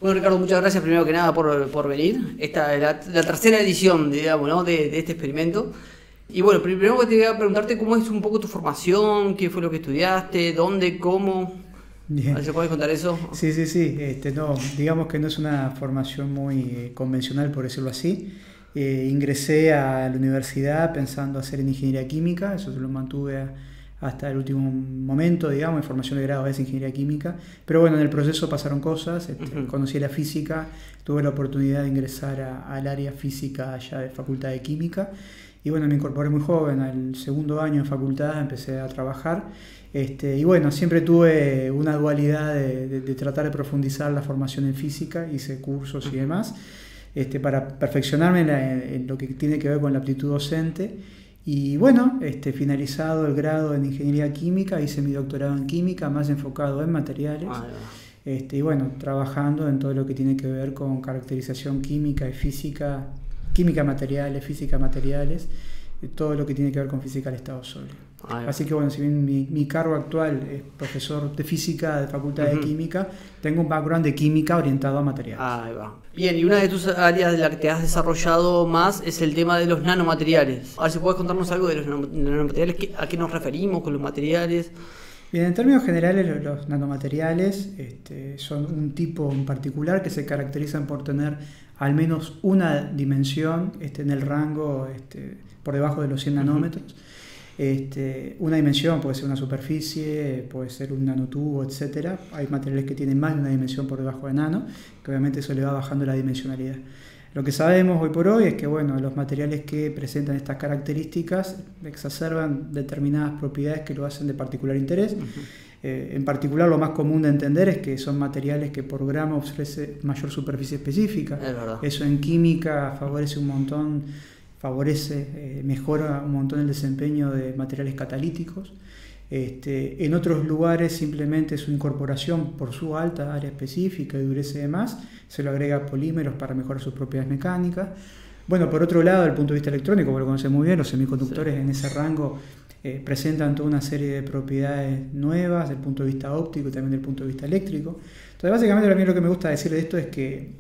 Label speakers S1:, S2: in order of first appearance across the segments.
S1: Bueno, Ricardo, muchas gracias primero que nada por venir. Esta es la tercera edición, digamos, ¿no? de este experimento. Y bueno, primero que te voy a preguntarte cómo es un poco tu formación, qué fue lo que estudiaste, dónde, cómo.
S2: Bien.
S1: A ver si puedes contar eso.
S2: Sí. No, digamos que no es una formación muy convencional, por decirlo así. Ingresé a la universidad pensando hacer en ingeniería química, eso se lo mantuve hasta el último momento, digamos. Mi formación de grado es ingeniería química, pero bueno, en el proceso pasaron cosas. Conocí la física, tuve la oportunidad de ingresar al área física allá de Facultad de Química, y bueno, me incorporé muy joven. Al segundo año de facultad empecé a trabajar. Y bueno, siempre tuve una dualidad de tratar de profundizar la formación en física, hice cursos y demás, para perfeccionarme en lo que tiene que ver con la aptitud docente. Y bueno, finalizado el grado en ingeniería química, hice mi doctorado en química, más enfocado en materiales. Y bueno, trabajando en todo lo que tiene que ver con caracterización química y física, química materiales, física materiales, todo lo que tiene que ver con física del estado sólido. Así que bueno, si bien mi cargo actual es profesor de física de Facultad de Química, tengo un background de química orientado a materiales.
S1: Ahí va. Bien, y una de tus áreas de la que te has desarrollado más es el tema de los nanomateriales. A ver si puedes contarnos algo de los nanomateriales, a qué nos referimos con los materiales.
S2: Bien, en términos generales, los nanomateriales son un tipo en particular que se caracterizan por tener al menos una dimensión en el rango por debajo de los 100 nanómetros. Una dimensión puede ser una superficie, puede ser un nanotubo, etc. Hay materiales que tienen más de una dimensión por debajo de nano, que obviamente eso le va bajando la dimensionalidad. Lo que sabemos hoy por hoy es que bueno, los materiales que presentan estas características exacerban determinadas propiedades que lo hacen de particular interés. En particular, lo más común de entender es que son materiales que por gramo ofrecen mayor superficie específica. Eso en química favorece un montón, mejora un montón el desempeño de materiales catalíticos. En otros lugares simplemente su incorporación por su alta área específica y dureza y demás, se lo agrega polímeros para mejorar sus propiedades mecánicas. Bueno, por otro lado, desde el punto de vista electrónico, como lo conocemos muy bien, los semiconductores en ese rango presentan toda una serie de propiedades nuevas desde el punto de vista óptico y también desde el punto de vista eléctrico. Entonces, básicamente, a mí lo que me gusta decir de esto es que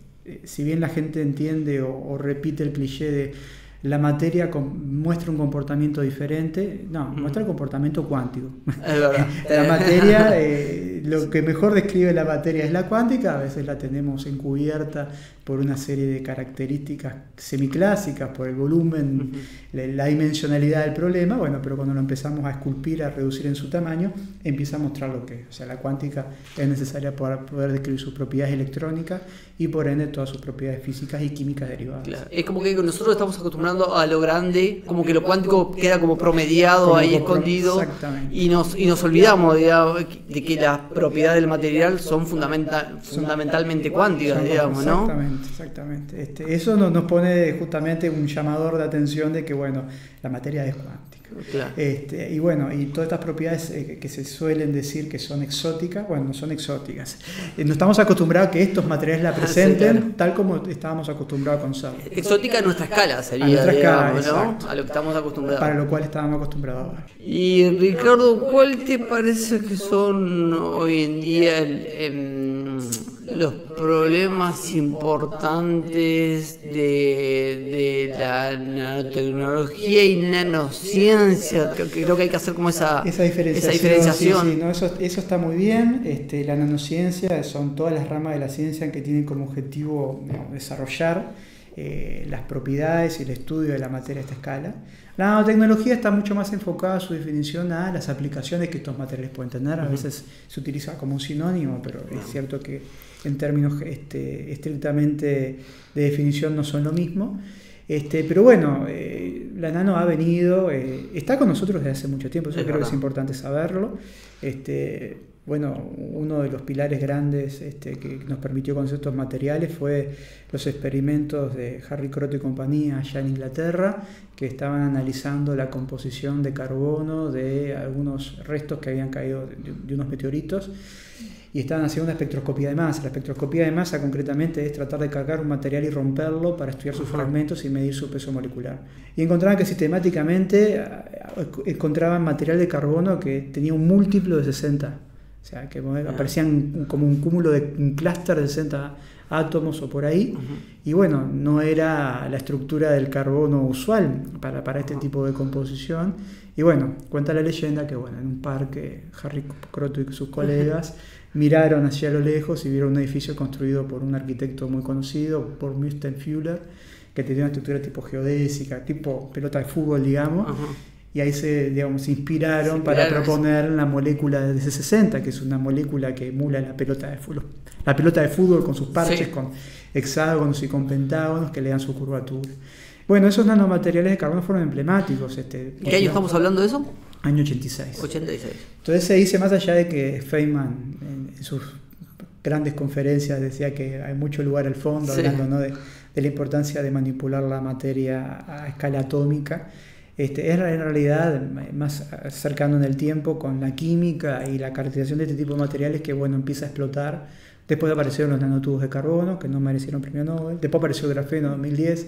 S2: si bien la gente entiende o repite el cliché de la materia muestra un comportamiento diferente, no, muestra el comportamiento cuántico.
S1: Es verdad.
S2: La materia, lo que mejor describe la materia es la cuántica. A veces la tenemos encubierta por una serie de características semiclásicas, por el volumen, la dimensionalidad del problema. Bueno, pero cuando lo empezamos a esculpir, a reducir en su tamaño, empieza a mostrar lo que es. O sea, la cuántica es necesaria para poder describir sus propiedades electrónicas y por ende todas sus propiedades físicas y químicas derivadas.
S1: Claro. Es como que nosotros estamos acostumbrando a lo grande, como que lo cuántico queda como promediado, como ahí escondido, y nos olvidamos, digamos, de que las propiedades del material son fundamentalmente cuánticas, digamos, ¿no?
S2: Exactamente. Eso nos pone justamente un llamador de atención de que, bueno, la materia es cuántica.
S1: Claro.
S2: Y bueno, y todas estas propiedades que se suelen decir que son exóticas, bueno, no son exóticas. No estamos acostumbrados a que estos materiales la presenten tal como estábamos acostumbrados a conocerlo.
S1: Exótica a nuestra escala sería,
S2: a nuestra escala,
S1: ¿no? A lo que estamos acostumbrados.
S2: Para lo cual estábamos acostumbrados ahora.
S1: Y Ricardo, ¿cuál te parece que son hoy en día los problemas importantes de la nanotecnología y nanociencia? Creo que hay que hacer como esa diferenciación.
S2: Sí, no, eso está muy bien. La nanociencia son todas las ramas de la ciencia que tienen como objetivo, digamos, desarrollar las propiedades y el estudio de la materia a esta escala. La nanotecnología está mucho más enfocada a su definición a las aplicaciones que estos materiales pueden tener. A veces se utiliza como un sinónimo, pero es cierto que en términos estrictamente de definición no son lo mismo. Pero bueno, la nano ha venido, está con nosotros desde hace mucho tiempo, eso creo que es importante saberlo. Bueno, uno de los pilares grandes que nos permitió conocer estos materiales fue los experimentos de Harry Kroto y compañía allá en Inglaterra, que estaban analizando la composición de carbono de algunos restos que habían caído de unos meteoritos, y estaban haciendo una espectroscopía de masa. La espectroscopía de masa concretamente es tratar de cargar un material y romperlo para estudiar sus fragmentos y medir su peso molecular. Y encontraban que sistemáticamente encontraban material de carbono que tenía un múltiplo de 60. O sea, que aparecían como un cúmulo de un clúster de 60 átomos o por ahí. Y bueno, no era la estructura del carbono usual para este tipo de composición. Y bueno, cuenta la leyenda que bueno, en un parque Harry Kroto y sus colegas miraron hacia lo lejos y vieron un edificio construido por un arquitecto muy conocido, por Münster Fuller, que tenía una estructura tipo geodésica, tipo pelota de fútbol, digamos. Y ahí se inspiraron para proponer la molécula de DC60, que es una molécula que emula la pelota de fútbol. La pelota de fútbol con sus parches, con hexágonos y con pentágonos que le dan su curvatura. Bueno, esos nanomateriales de carbono fueron emblemáticos.
S1: ¿Qué año estamos hablando de eso?
S2: Año 86.
S1: 86.
S2: Entonces se dice, más allá de que Feynman en sus grandes conferencias decía que hay mucho lugar al fondo, hablando, ¿no?, de la importancia de manipular la materia a escala atómica, es en realidad más cercano en el tiempo con la química y la caracterización de este tipo de materiales que bueno, empieza a explotar. Después aparecieron los nanotubos de carbono, que no merecieron premio Nobel. Después apareció el grafeno en 2010,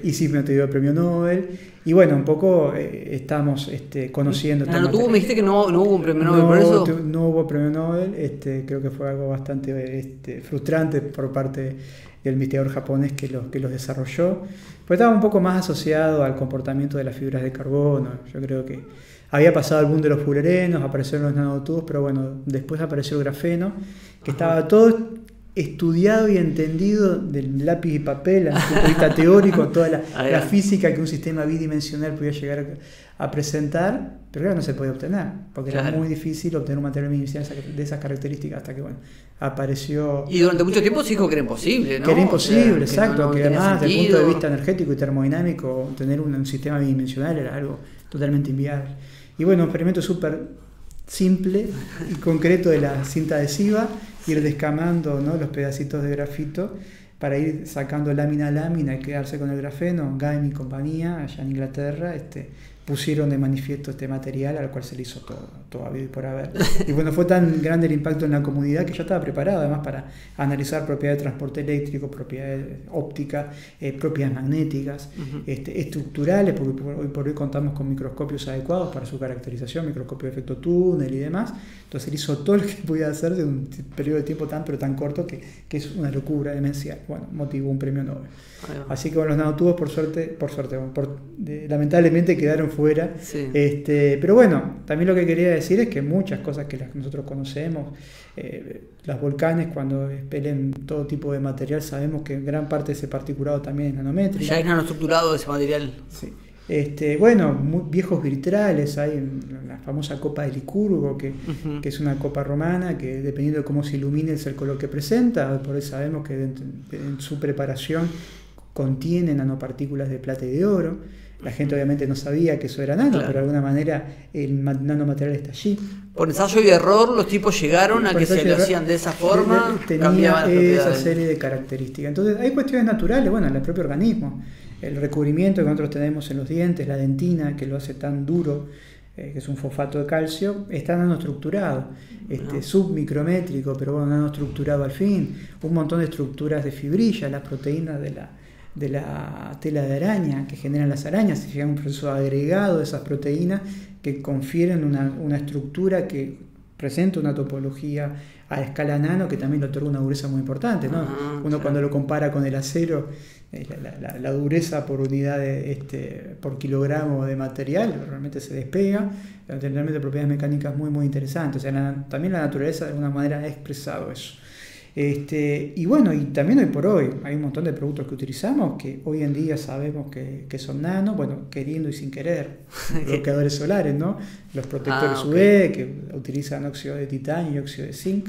S2: y sí me dio el premio Nobel. Y bueno, un poco estamos conociendo...
S1: ¿Nanotubos me dijiste que no hubo un premio Nobel por eso?
S2: No hubo premio Nobel, creo que fue algo bastante frustrante por parte del investigador japonés que los desarrolló. Pues estaba un poco más asociado al comportamiento de las fibras de carbono. Yo creo que había pasado el boom de los fullerenos, aparecieron los nanotubos, pero bueno, después apareció el grafeno, que estaba todo estudiado y entendido del lápiz y papel, desde el punto de vista teórico, toda la física que un sistema bidimensional podía llegar a presentar, pero claro, no se podía obtener, porque era muy difícil obtener un material bidimensional de esas características, hasta que bueno, apareció...
S1: Y durante mucho tiempo se dijo que era imposible, ¿no?
S2: Que era imposible, exacto, que además desde el punto de vista energético y termodinámico, tener un sistema bidimensional era algo totalmente inviable. Y bueno, un experimento súper simple y concreto de la cinta adhesiva, ir descamando, ¿no?, los pedacitos de grafito para ir sacando lámina a lámina y quedarse con el grafeno. Gaim y compañía, allá en Inglaterra, pusieron de manifiesto este material al cual se le hizo todo habido y por haber. Y bueno, fue tan grande el impacto en la comunidad que ya estaba preparado además para analizar propiedades de transporte eléctrico, propiedades ópticas, propiedades magnéticas, estructurales, porque hoy por hoy contamos con microscopios adecuados para su caracterización, microscopio de efecto túnel y demás. Entonces él hizo todo lo que podía hacer de un periodo de tiempo pero tan corto que es una locura demencial. Bueno, motivó un premio Nobel. Así que bueno, los nanotubos lamentablemente quedaron fuera. Sí. Pero bueno, también lo que quería decir es que muchas cosas que nosotros conocemos, los volcanes cuando expelen todo tipo de material, sabemos que gran parte de ese particulado también es nanométrico.
S1: Ya es nanoestructurado ese material.
S2: Sí. Bueno, muy viejos vitrales, hay la famosa copa de Licurgo, que es una copa romana que dependiendo de cómo se ilumine es el color que presenta. Por eso sabemos que en su preparación contiene nanopartículas de plata y de oro. La gente obviamente no sabía que eso era nano, pero de alguna manera el nanomaterial está allí.
S1: Por ensayo y error los tipos llegaron a que se lo hacían de esa forma,
S2: tenía esa serie de características. Entonces hay cuestiones naturales, bueno, en el propio organismo. El recubrimiento que nosotros tenemos en los dientes, la dentina, que lo hace tan duro, que es un fosfato de calcio, está nanoestructurado, submicrométrico, pero bueno, nanoestructurado al fin. Un montón de estructuras de fibrilla, las proteínas de la tela de araña que generan las arañas, se llega a un proceso agregado de esas proteínas que confieren una estructura que presenta una topología a escala nano que también le otorga una dureza muy importante, ¿no? Uno cuando lo compara con el acero, la dureza por unidad por kilogramo de material realmente se despega, realmente propiedades mecánicas muy muy interesantes. O sea, también la naturaleza de alguna manera ha expresado eso. Y bueno, y también hoy por hoy hay un montón de productos que utilizamos que hoy en día sabemos que son nano, bueno, queriendo y sin querer, bloqueadores solares, ¿no? Los protectores UV que utilizan óxido de titanio y óxido de zinc,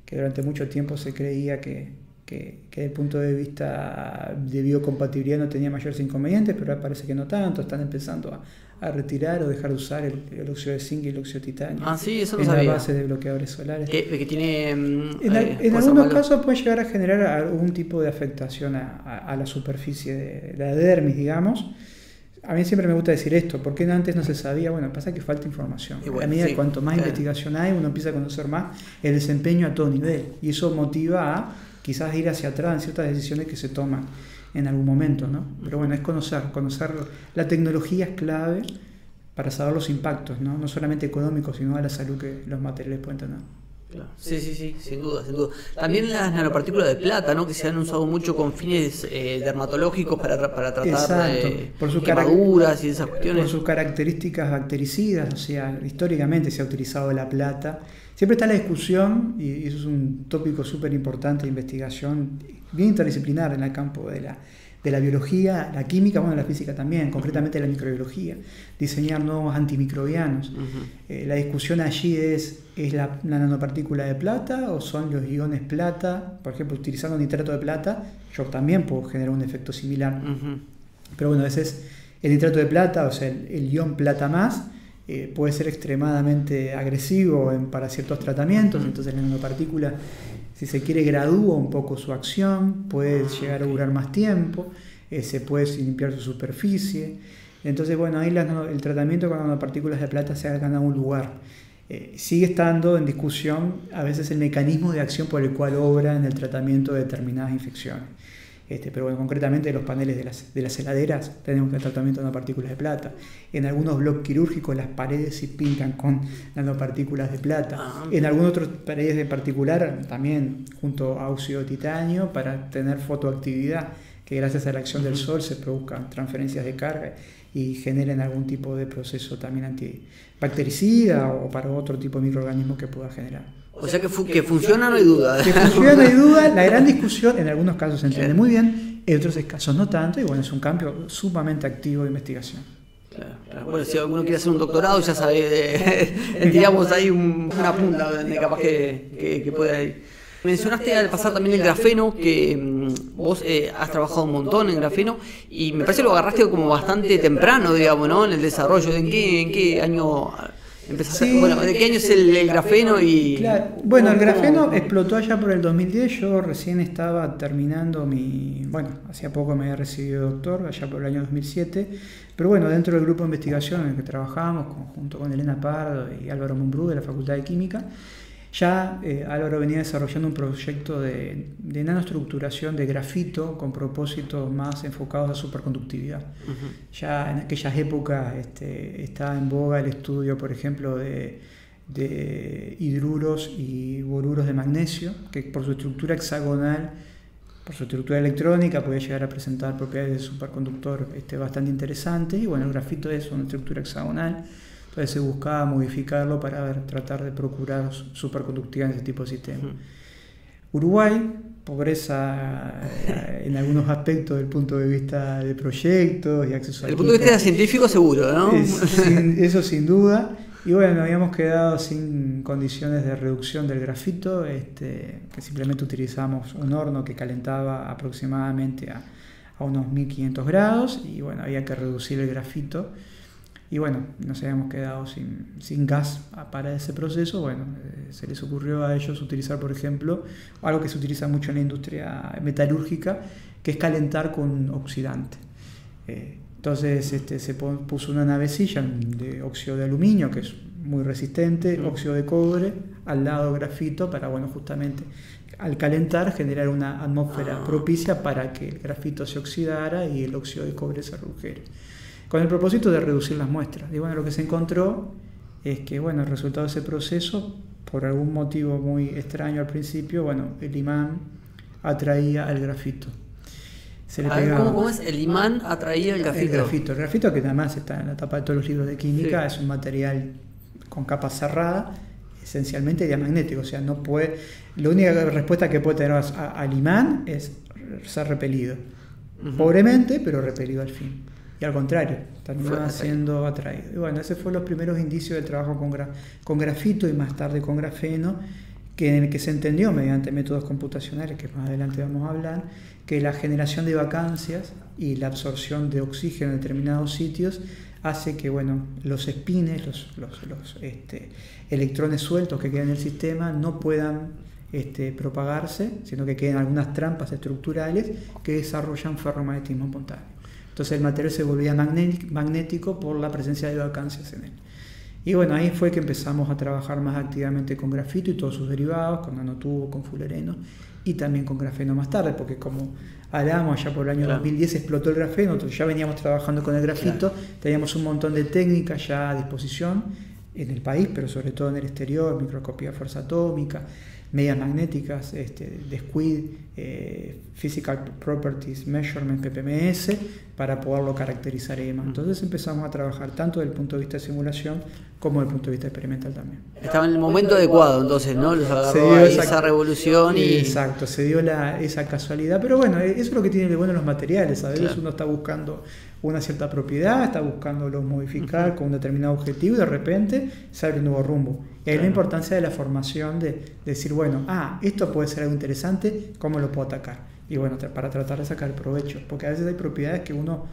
S2: que durante mucho tiempo se creía que desde el punto de vista de biocompatibilidad no tenía mayores inconvenientes, pero ahora parece que no tanto, están empezando a retirar o dejar de usar el óxido de zinc y el óxido de titanio
S1: sí, eso lo sabía.
S2: En la base de bloqueadores solares.
S1: Que tiene,
S2: en algunos casos puede llegar a generar algún tipo de afectación a la superficie de la dermis, digamos. A mí siempre me gusta decir esto, ¿por qué antes no se sabía? Bueno, pasa que falta información. A medida que cuanto más investigación hay, uno empieza a conocer más el desempeño a todo nivel, y eso motiva a quizás ir hacia atrás en ciertas decisiones que se toman en algún momento, ¿no? Pero bueno, es conocer la tecnología es clave para saber los impactos, ¿no? No solamente económicos, sino a la salud que los materiales pueden tener.
S1: Claro. Sí, sin duda. También las nanopartículas de plata, ¿no? Que se han usado mucho con fines dermatológicos para tratar quemaduras y esas cuestiones.
S2: Por sus características bactericidas, o sea, históricamente se ha utilizado la plata. Siempre está la discusión, y eso es un tópico súper importante de investigación, bien interdisciplinar en el campo de la biología, la química, bueno, la física también, concretamente la microbiología, diseñar nuevos antimicrobianos. La discusión allí ¿es la nanopartícula de plata o son los iones plata? Por ejemplo, utilizando nitrato de plata, yo también puedo generar un efecto similar. Pero bueno, ese es el nitrato de plata, o sea, el ion plata más, puede ser extremadamente agresivo para ciertos tratamientos, entonces la nanopartícula, si se quiere, gradúa un poco su acción, puede llegar a durar más tiempo, se puede limpiar su superficie. Entonces, bueno, ahí el tratamiento con nanopartículas de plata se ha ganado un lugar. Sigue estando en discusión a veces el mecanismo de acción por el cual obra en el tratamiento de determinadas infecciones. Pero bueno, concretamente los paneles de las heladeras tenemos el tratamiento de nanopartículas de plata. En algunos bloques quirúrgicos las paredes se pintan con nanopartículas de plata. En algunas otras paredes en particular también junto a óxido de titanio para tener fotoactividad, que gracias a la acción del sol se produzcan transferencias de carga y generen algún tipo de proceso también antibactericida o para otro tipo de microorganismo que pueda generar.
S1: O sea que funciona, no hay duda.
S2: Que funciona, no hay duda. La gran discusión, en algunos casos se entiende muy bien, en otros casos no tanto, y bueno, es un campo sumamente activo de investigación.
S1: Claro. Bueno, si alguno quiere hacer un doctorado, ya sabe, digamos, ahí una punta donde capaz que puede ir. Mencionaste al pasar también el grafeno, que vos has trabajado un montón en grafeno, y me parece que lo agarraste como bastante temprano, digamos, ¿no? En el desarrollo. ¿En qué año empezaste? Sí. Bueno, ¿de qué año es el grafeno?
S2: Claro. Bueno, el grafeno explotó allá por el 2010, yo recién estaba terminando hacía poco me había recibido de doctor, allá por el año 2007, pero bueno, dentro del grupo de investigación en el que trabajamos, junto con Elena Pardo y Álvaro Mumbrú de la Facultad de Química, ya Álvaro venía desarrollando un proyecto de nanoestructuración de grafito con propósitos más enfocados a superconductividad. Ya en aquellas épocas estaba en boga el estudio, por ejemplo, de hidruros y boruros de magnesio, que por su estructura hexagonal, por su estructura electrónica, podía llegar a presentar propiedades de superconductor bastante interesantes. Y bueno, el grafito es una estructura hexagonal. Entonces se buscaba modificarlo para tratar de procurar superconductividad en ese tipo de sistema. Uruguay, pobreza en algunos aspectos desde el punto de vista de proyectos y acceso a...
S1: Desde el punto de vista científico seguro, ¿no?
S2: Eso sin duda. Y bueno, habíamos quedado sin condiciones de reducción del grafito, que simplemente utilizamos un horno que calentaba aproximadamente a unos 1500 grados y bueno, había que reducir el grafito. Y bueno, nos habíamos quedado sin gas para ese proceso. Bueno, se les ocurrió a ellos utilizar, por ejemplo, algo que se utiliza mucho en la industria metalúrgica, que es calentar con oxidante. Entonces se puso una navecilla de óxido de aluminio, que es muy resistente, óxido de cobre, al lado grafito, para, bueno, justamente al calentar generar una atmósfera propicia para que el grafito se oxidara y el óxido de cobre se redujera, con el propósito de reducir las muestras. Y bueno, lo que se encontró es que, bueno, el resultado de ese proceso, por algún motivo muy extraño al principio, bueno, el imán atraía al grafito. Se le pegaba.
S1: ¿Cómo es? El imán atraía el grafito.
S2: El grafito, que además está en la tapa de todos los libros de química, es un material con capa cerrada, esencialmente diamagnético. O sea, no puede. La única respuesta que puede tener al imán es ser repelido. Pobremente, pero repelido al fin. Y al contrario, terminaba siendo atraído. Y bueno, esos fueron los primeros indicios del trabajo con grafito y más tarde con grafeno, en el que se entendió mediante métodos computacionales, que más adelante vamos a hablar, que la generación de vacancias y la absorción de oxígeno en determinados sitios hace que, bueno, los espines, los electrones sueltos que quedan en el sistema no puedan propagarse, sino que queden algunas trampas estructurales que desarrollan ferromagnetismo espontáneo. Entonces el material se volvía magnético por la presencia de vacancias en él. Y bueno, ahí fue que empezamos a trabajar más activamente con grafito y todos sus derivados, con nanotubo, con fulereno y también con grafeno más tarde, porque como hablábamos, allá por el año 2010 explotó el grafeno, entonces ya veníamos trabajando con el grafito, teníamos un montón de técnicas ya a disposición, en el país, pero sobre todo en el exterior, microscopía de fuerza atómica, medias magnéticas, discrete, Physical Properties Measurement, PPMS, para poderlo caracterizar EMA. Entonces empezamos a trabajar tanto desde el punto de vista de simulación como desde el punto de vista experimental también.
S1: Estaba en el momento adecuado, entonces, ¿no? Los agarró ahí esa revolución y...
S2: Exacto, se dio esa casualidad. Pero bueno, eso es lo que tiene de bueno los materiales. A veces uno está buscando una cierta propiedad, está buscándolo modificar con un determinado objetivo y de repente se abre un nuevo rumbo. Y ahí la importancia de la formación de decir, bueno, esto puede ser algo interesante, ¿cómo lo puedo atacar? Y bueno, para tratar de sacar provecho, porque a veces hay propiedades que uno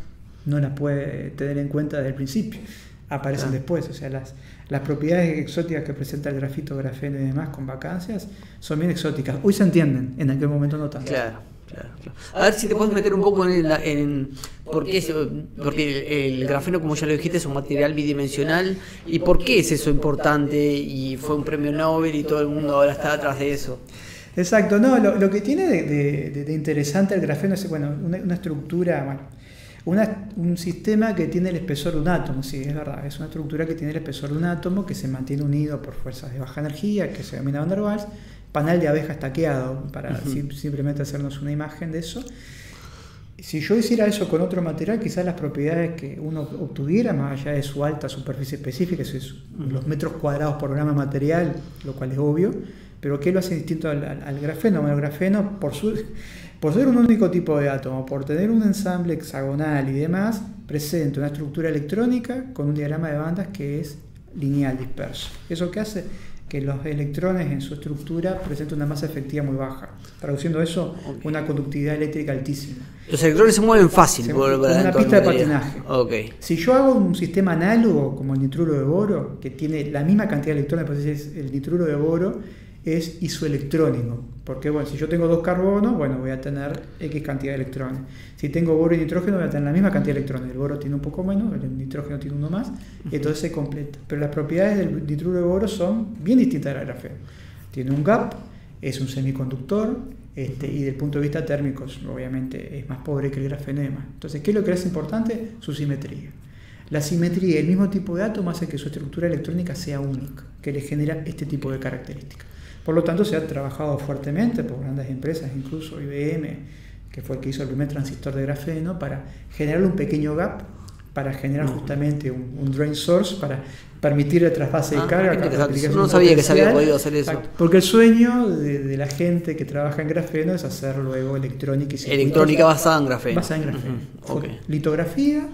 S2: no las puede tener en cuenta desde el principio, aparecen después. O sea, las propiedades exóticas que presenta el grafito, grafeno y demás con vacancias son bien exóticas. Hoy se entienden, en aquel momento no tanto.
S1: Claro. A ver si te puedes meter un poco en por qué porque el grafeno, como ya lo dijiste, es un material bidimensional. ¿Y por qué es eso importante? Y fue un premio Nobel y todo el mundo ahora está atrás de eso.
S2: Exacto, no, lo que tiene de interesante el grafeno es una estructura, un sistema que tiene el espesor de un átomo. Sí, es verdad, es una estructura que tiene el espesor de un átomo, que se mantiene unido por fuerzas de baja energía, que se denomina Van der Waals. Panal de abeja estaqueado, para simplemente hacernos una imagen de eso. Si yo hiciera eso con otro material, quizás las propiedades que uno obtuviera, más allá de su alta superficie específica, los metros cuadrados por gramo de material, lo cual es obvio, pero ¿qué lo hace distinto al grafeno? Bueno, el grafeno, por ser un único tipo de átomo, por tener un ensamble hexagonal y demás, presenta una estructura electrónica con un diagrama de bandas que es lineal disperso. ¿Eso qué hace? Que los electrones en su estructura presentan una masa efectiva muy baja. Traduciendo eso, una conductividad eléctrica altísima.
S1: Los electrones se mueven fácil.
S2: Es una pista de patinaje.
S1: Okay.
S2: Si yo hago un sistema análogo como el nitruro de boro, que tiene la misma cantidad de electrones, pues el nitruro de boro es isoelectrónico. Porque bueno, si yo tengo 2 carbonos, voy a tener X cantidad de electrones. Si tengo boro y nitrógeno, voy a tener la misma cantidad de electrones. El boro tiene un poco menos, el nitrógeno tiene uno más, y entonces se completa. Pero las propiedades del nitruro de boro son bien distintas del grafeno. Tiene un gap, es un semiconductor, y desde el punto de vista térmico, obviamente, es más pobre que el grafeno y demás. Entonces, ¿qué es lo que es importante? Su simetría. La simetría del mismo tipo de átomo hace que su estructura electrónica sea única, que le genera este tipo de características. Por lo tanto, se ha trabajado fuertemente por grandes empresas, incluso IBM, que fue el que hizo el primer transistor de grafeno, para generar un pequeño gap, para generar justamente un drain source, para permitir el trasvase de carga.
S1: No sabía que se había podido hacer eso.
S2: Exacto, porque el sueño de la gente que trabaja en grafeno es hacer luego electrónica y
S1: electrónica basada en grafeno.
S2: Okay. Litografía,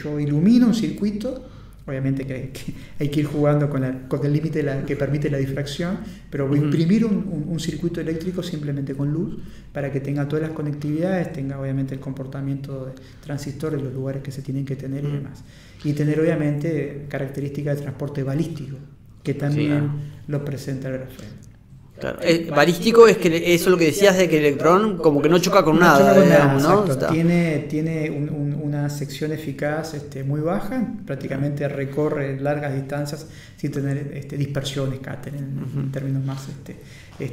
S2: yo ilumino un circuito. Obviamente que hay que ir jugando con el límite que permite la difracción, pero voy a imprimir un circuito eléctrico simplemente con luz para que tenga todas las conectividades, tenga obviamente el comportamiento de transistores, los lugares que se tienen que tener y demás. Y tener obviamente características de transporte balístico, que también lo presenta el grafeno.
S1: Claro. Balístico es que eso es lo que decías de que el electrón como que no choca con nada, digamos, ¿no?
S2: Tiene una sección eficaz muy baja, prácticamente recorre largas distancias sin tener dispersión, escáter, en términos más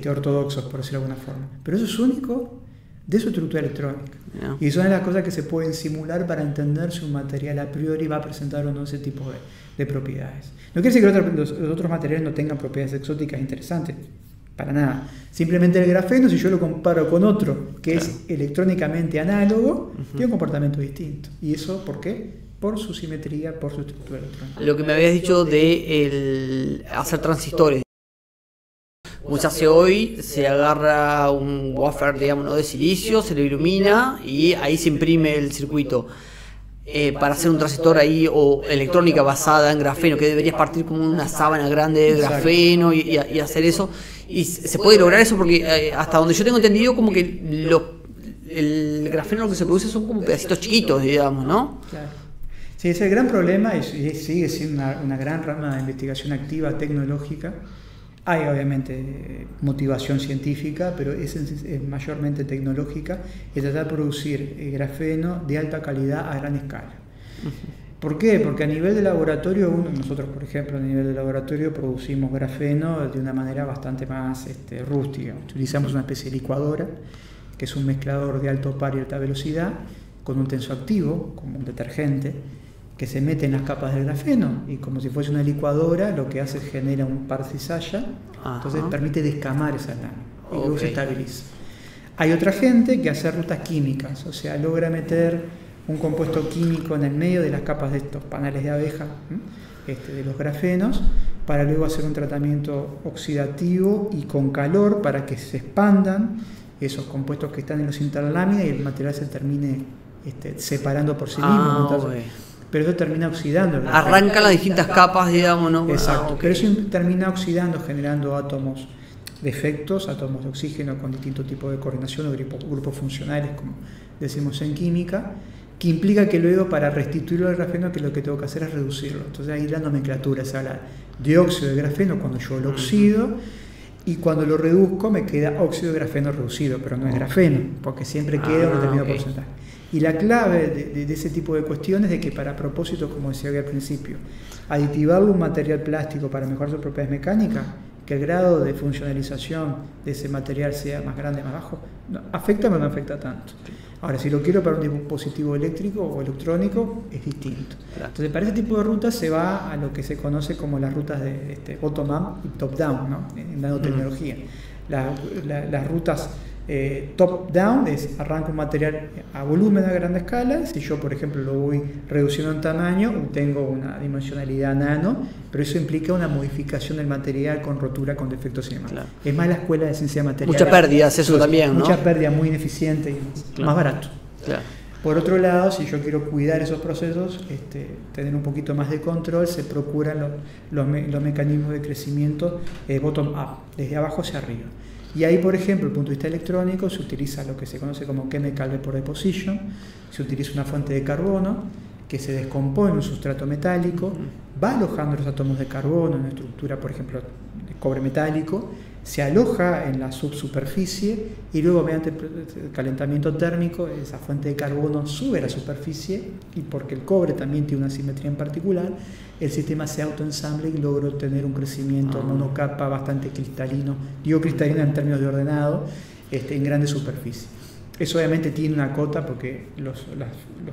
S2: ortodoxos, por decirlo de alguna forma. Pero eso es único de su estructura electrónica. Y son las cosas que se pueden simular para entender si un material a priori va a presentar o no ese tipo de propiedades. No quiere decir que los otros materiales no tengan propiedades exóticas interesantes. Para nada. Simplemente el grafeno, si yo lo comparo con otro que es electrónicamente análogo, tiene un comportamiento distinto. ¿Y eso por qué? Por su simetría, por su estructura electrónica.
S1: Lo que me habías dicho de hacer transistores. Como se hace hoy, se agarra un wafer, digamos, ¿no?, de silicio, se lo ilumina y ahí se imprime el circuito. Para hacer un transistor ahí o electrónica basada en grafeno, que deberías partir como una sábana grande de grafeno y hacer eso. Y se puede lograr eso porque hasta donde yo tengo entendido, como que el grafeno lo que se produce son como pedacitos chiquitos, digamos, ¿no?
S2: Claro. Sí, ese es el gran problema y sigue siendo una gran rama de investigación activa tecnológica. Hay obviamente motivación científica, pero es mayormente tecnológica, y tratar de producir grafeno de alta calidad a gran escala. ¿Por qué? Porque a nivel de laboratorio, nosotros por ejemplo a nivel de laboratorio producimos grafeno de una manera bastante más rústica. Utilizamos una especie de licuadora, que es un mezclador de alto par y alta velocidad, con un tensoactivo, como un detergente, que se mete en las capas del grafeno y como si fuese una licuadora lo que hace es genera un par cizalla, entonces permite descamar esa lámina y luego se estabiliza. Hay otra gente que hace rutas químicas, o sea, logra meter un compuesto químico en el medio de las capas de estos paneles de abeja, de los grafenos, para luego hacer un tratamiento oxidativo y con calor para que se expandan esos compuestos que están en los interláminas y el material se termine separando por sí mismo. Entonces, pero eso termina oxidando.
S1: Arranca las distintas capas, digamos, ¿no?
S2: Exacto, pero eso termina oxidando, generando átomos de efectos, átomos de oxígeno con distintos tipos de coordinación o grupos funcionales, como decimos en química, que implica que luego para restituirlo al grafeno, que lo que tengo que hacer es reducirlo. Entonces ahí la nomenclatura se habla de óxido de grafeno cuando yo lo oxido, y cuando lo reduzco me queda óxido de grafeno reducido, pero no es grafeno, porque siempre queda un determinado porcentaje. Y la clave de ese tipo de cuestiones es de que para propósito, como decía al principio, aditivarle un material plástico para mejorar sus propiedades mecánicas, que el grado de funcionalización de ese material sea más grande o más bajo, afecta o no afecta tanto. Ahora, si lo quiero para un dispositivo eléctrico o electrónico, es distinto. Entonces, para ese tipo de rutas se va a lo que se conoce como las rutas de bottom-up y top-down, ¿no? En nanotecnología. Las rutas top-down es arranco un material a volumen a gran escala. Si yo, por ejemplo, lo voy reduciendo en tamaño, tengo una dimensionalidad nano, pero eso implica una modificación del material con rotura, con defectos y demás. Claro. Es más la escuela de ciencia material.
S1: Muchas pérdidas, eso también, ¿no?
S2: Muchas pérdidas, muy ineficiente y más barato. Claro. Por otro lado, si yo quiero cuidar esos procesos, tener un poquito más de control, se procuran los mecanismos de crecimiento bottom-up, desde abajo hacia arriba. Y ahí, por ejemplo, desde el punto de vista electrónico, se utiliza lo que se conoce como chemical vapor deposition, se utiliza una fuente de carbono que se descompone en un sustrato metálico, va alojando los átomos de carbono en una estructura, por ejemplo, de cobre metálico, se aloja en la subsuperficie y luego mediante el calentamiento térmico esa fuente de carbono sube a la superficie, y porque el cobre también tiene una simetría en particular, el sistema se autoensambla y logra obtener un crecimiento monocapa bastante cristalino, digo cristalino en términos de ordenado, en grandes superficies. Eso obviamente tiene una cota porque los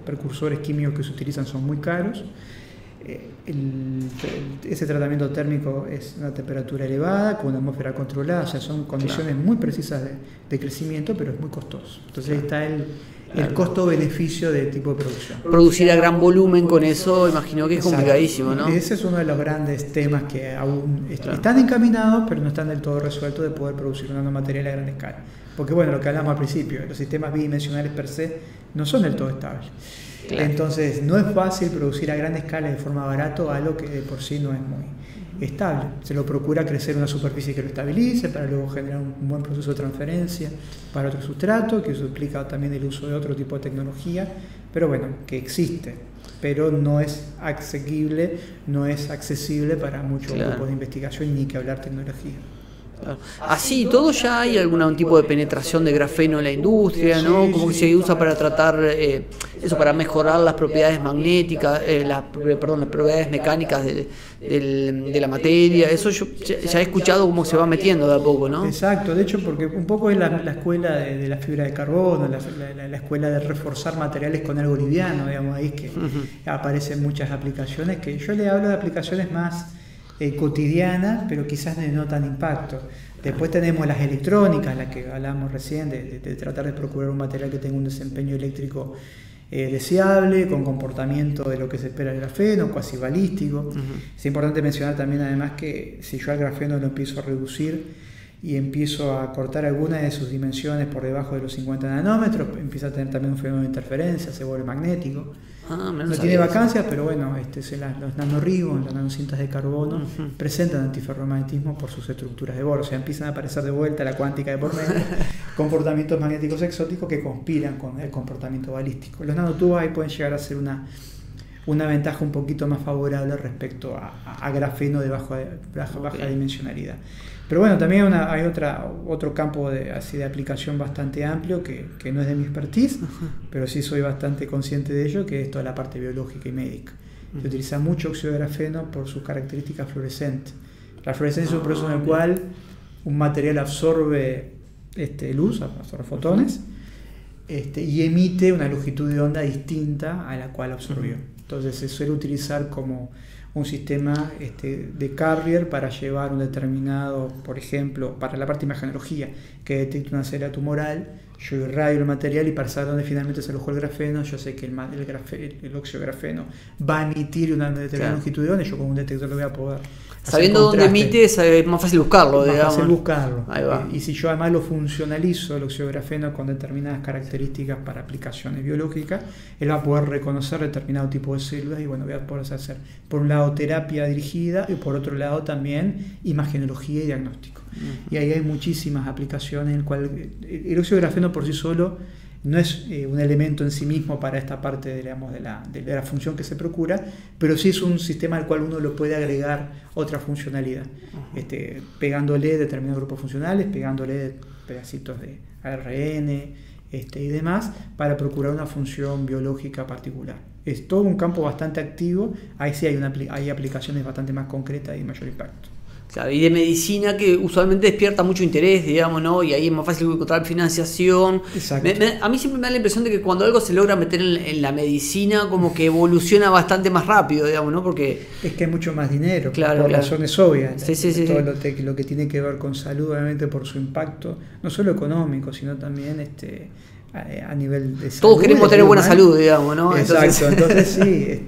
S2: precursores químicos que se utilizan son muy caros. Ese tratamiento térmico es una temperatura elevada, con una atmósfera controlada, o sea, son condiciones muy precisas de crecimiento, pero es muy costoso. Entonces está el costo-beneficio de tipo de producción.
S1: Producir a gran volumen con eso, imagino que es complicadísimo, ¿no?
S2: Ese es uno de los grandes temas que aún están encaminados, pero no están del todo resueltos, de poder producir un nanomaterial a gran escala. Porque bueno, lo que hablamos al principio, los sistemas bidimensionales per se no son del todo estables. Claro. Entonces no es fácil producir a gran escala de forma barata algo que de por sí no es muy estable. Se lo procura crecer una superficie que lo estabilice para luego generar un buen proceso de transferencia para otro sustrato, que eso implica también el uso de otro tipo de tecnología, pero bueno, que existe, pero no es asequible, no es accesible para muchos grupos de investigación, ni que hablar tecnología.
S1: Así todo ya hay algún tipo de penetración de grafeno en la industria, ¿no? Sí, como que se usa para tratar eso, para mejorar las propiedades magnéticas, las propiedades mecánicas de la materia. Eso yo ya he escuchado cómo se va metiendo de a poco, ¿no?
S2: Exacto, de hecho, porque un poco es la escuela de la fibra de carbono, la escuela de reforzar materiales con algo liviano, digamos, ahí es que aparecen muchas aplicaciones, que yo le hablo de aplicaciones más cotidianas, pero quizás no tan impacto. Después tenemos las electrónicas, las que hablamos recién, de tratar de procurar un material que tenga un desempeño eléctrico deseable, con comportamiento de lo que se espera del grafeno, cuasi balístico. Es importante mencionar también además que si yo al grafeno lo empiezo a reducir y empiezo a cortar algunas de sus dimensiones por debajo de los 50 nanómetros, empieza a tener también un fenómeno de interferencia, se vuelve magnético. No tiene vacancias, pero bueno, los nanoribbons, las nanocintas de carbono, presentan antiferromagnetismo por sus estructuras de Bohr, o sea, empiezan a aparecer de vuelta la cuántica de por medio, comportamientos magnéticos exóticos que conspiran con el comportamiento balístico. Los nanotubos ahí pueden llegar a ser una ventaja un poquito más favorable respecto a grafeno de baja dimensionalidad. Pero bueno, también hay otro campo de aplicación bastante amplio que no es de mi expertise, pero sí soy bastante consciente de ello, que es toda la parte biológica y médica. Se utiliza mucho óxido de grafeno por sus características fluorescentes. La fluorescencia es un proceso en el cual un material absorbe luz, absorbe fotones, y emite una longitud de onda distinta a la cual absorbió. Entonces se suele utilizar como un sistema de carrier para llevar un determinado, por ejemplo, para la parte de imagenología, que detecta una célula tumoral, yo irradio el material y para saber dónde finalmente se alojó el grafeno, yo sé que el óxido de grafeno va a emitir una determinada longitud de onda, y yo con un detector lo voy a poder.
S1: Sabiendo dónde emite, es más fácil buscarlo.
S2: Es más fácil buscarlo.
S1: Ahí va.
S2: Y si yo además lo funcionalizo, el óxido de grafeno, con determinadas características para aplicaciones biológicas, él va a poder reconocer determinado tipo de células y bueno, voy a poder hacer, por un lado, terapia dirigida y por otro lado también imagenología y diagnóstico. Y ahí hay muchísimas aplicaciones en el cual el óxido de grafeno por sí solo no es un elemento en sí mismo para esta parte, digamos, de la función que se procura, pero sí es un sistema al cual uno lo puede agregar otra funcionalidad, pegándole determinados grupos funcionales, pegándole pedacitos de ARN y demás, para procurar una función biológica particular. Es todo un campo bastante activo, ahí sí hay aplicaciones bastante más concretas y mayor impacto.
S1: Claro, y de medicina que usualmente despierta mucho interés, digamos, ¿no? Y ahí es más fácil encontrar financiación.
S2: Exacto.
S1: A mí siempre me da la impresión de que cuando algo se logra meter en la medicina, como que evoluciona bastante más rápido, digamos, ¿no? Porque
S2: es que hay mucho más dinero,
S1: claro,
S2: por razones obvias.
S1: Sí.
S2: Todo lo que tiene que ver con salud, obviamente por su impacto, no solo económico, sino también a nivel de salud.
S1: Todos queremos tener buena salud, digamos, ¿no?
S2: Exacto, entonces sí,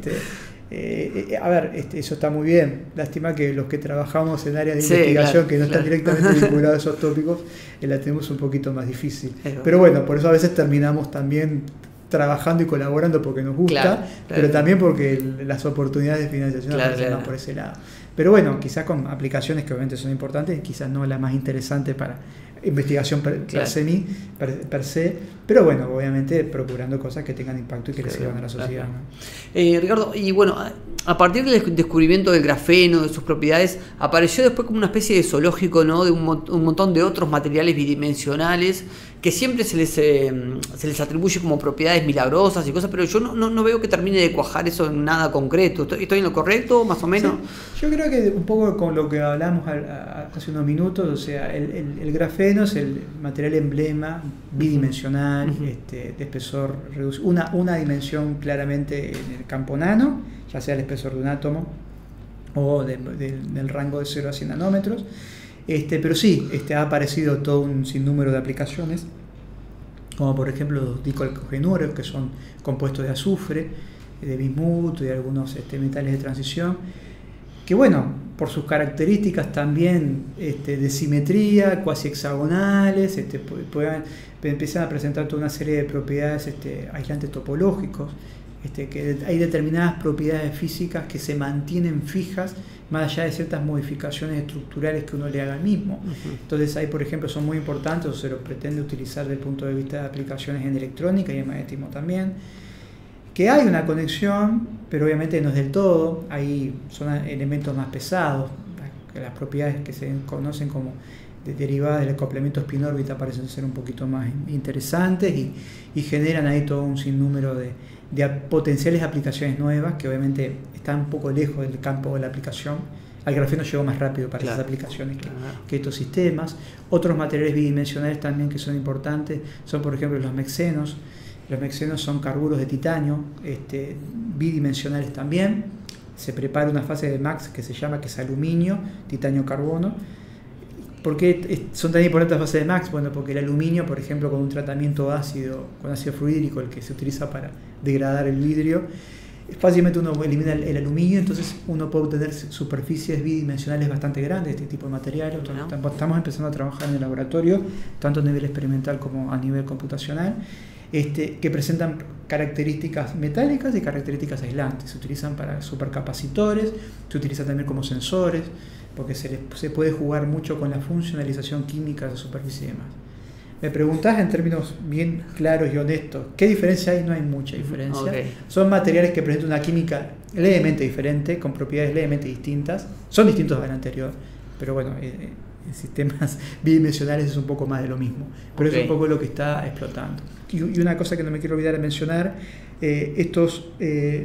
S2: eso está muy bien. Lástima que los que trabajamos en áreas de investigación que no están directamente vinculados a esos tópicos, la tenemos un poquito más difícil. Pero bueno, por eso a veces terminamos también trabajando y colaborando porque nos gusta, pero también porque las oportunidades de financiación aparecen más por ese lado. Pero bueno, quizás con aplicaciones que obviamente son importantes, quizás no la más interesante para investigación per se, pero bueno, obviamente procurando cosas que tengan impacto y que le sirvan a la sociedad. ¿No?
S1: Ricardo, y bueno, a partir del descubrimiento del grafeno, de sus propiedades, apareció después como una especie de zoológico, ¿no? De un montón de otros materiales bidimensionales que siempre se les atribuye como propiedades milagrosas y cosas, pero yo no veo que termine de cuajar eso en nada concreto. ¿Estoy en lo correcto, más o menos?
S2: Sí, yo creo que un poco con lo que hablamos hace unos minutos, o sea, el grafeno es el material emblema bidimensional, de espesor reducido, una dimensión claramente en el campo nano, ya sea el espesor de un átomo o del rango de 0 a 100 nanómetros. Pero sí, ha aparecido todo un sinnúmero de aplicaciones, como por ejemplo los dicalcogenuros, que son compuestos de azufre, de bismuto y de algunos metales de transición, que bueno, por sus características también de simetría, cuasi hexagonales, empiezan a presentar toda una serie de propiedades aislantes topológicos, que hay determinadas propiedades físicas que se mantienen fijas más allá de ciertas modificaciones estructurales que uno le haga al mismo. Entonces ahí, por ejemplo, son muy importantes, o se los pretende utilizar desde el punto de vista de aplicaciones en electrónica y en magnetismo también, que hay una conexión, pero obviamente no es del todo. Ahí son elementos más pesados, las propiedades que se conocen como derivadas del acoplamiento spin-órbita parecen ser un poquito más interesantes y generan ahí todo un sinnúmero de potenciales aplicaciones nuevas que obviamente están un poco lejos del campo de la aplicación. Al grafeno llegó más rápido para esas aplicaciones que estos sistemas. Otros materiales bidimensionales también que son importantes son, por ejemplo, los mexenos. Los mexenos son carburos de titanio, bidimensionales también. Se prepara una fase de MAX que es aluminio, titanio, carbono. ¿Por qué son tan importantes las fases de MAX? Bueno, porque el aluminio, por ejemplo, con un tratamiento ácido, con ácido fluorhídrico, el que se utiliza para degradar el vidrio, fácilmente uno elimina el aluminio, entonces uno puede obtener superficies bidimensionales bastante grandes de este tipo de material. Estamos empezando a trabajar en el laboratorio, tanto a nivel experimental como a nivel computacional, que presentan características metálicas y características aislantes. Se utilizan para supercapacitores, se utilizan también como sensores, porque se puede jugar mucho con la funcionalización química de la superficie y demás. Me preguntás en términos bien claros y honestos, ¿qué diferencia hay? No hay mucha diferencia. Son materiales que presentan una química levemente diferente, con propiedades levemente distintas. Son distintos del anterior, pero bueno, en sistemas bidimensionales es un poco más de lo mismo. Pero es un poco lo que está explotando. Y una cosa que no me quiero olvidar de mencionar, estos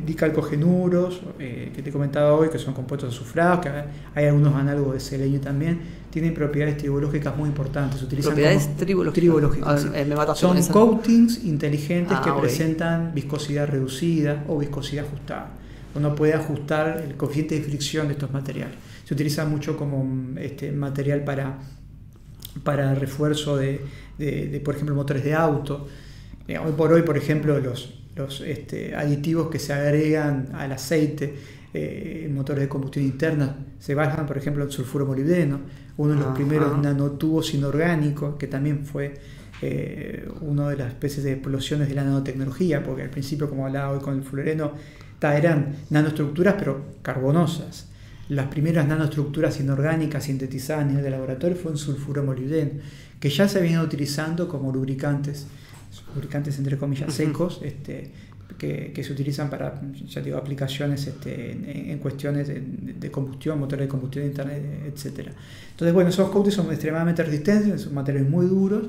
S2: dicalcogenuros que te he comentado hoy, que son compuestos azufrados, que hay algunos análogos de selenio también, tienen propiedades tribológicas muy importantes.
S1: ¿Propiedades tribológicas?
S2: Son coatings inteligentes que presentan viscosidad reducida o viscosidad ajustada. uno puede ajustar el coeficiente de fricción de estos materiales. Se utiliza mucho como material para refuerzo de, por ejemplo, motores de auto. Hoy por hoy, por ejemplo, los aditivos que se agregan al aceite en motores de combustión interna se basan, por ejemplo, en sulfuro molibdeno, uno de los primeros nanotubos inorgánicos, que también fue una de las especies de explosiones de la nanotecnología, porque al principio, como hablaba hoy con el fluoreno, eran nanoestructuras pero carbonosas. Las primeras nanoestructuras inorgánicas sintetizadas a nivel de laboratorio fue en sulfuro molibdeno, que ya se habían utilizando como lubricantes entre comillas secos, que se utilizan para, ya digo, aplicaciones en cuestiones de combustión, motores de combustión interna, etc. Entonces, bueno, esos coatings son extremadamente resistentes, son materiales muy duros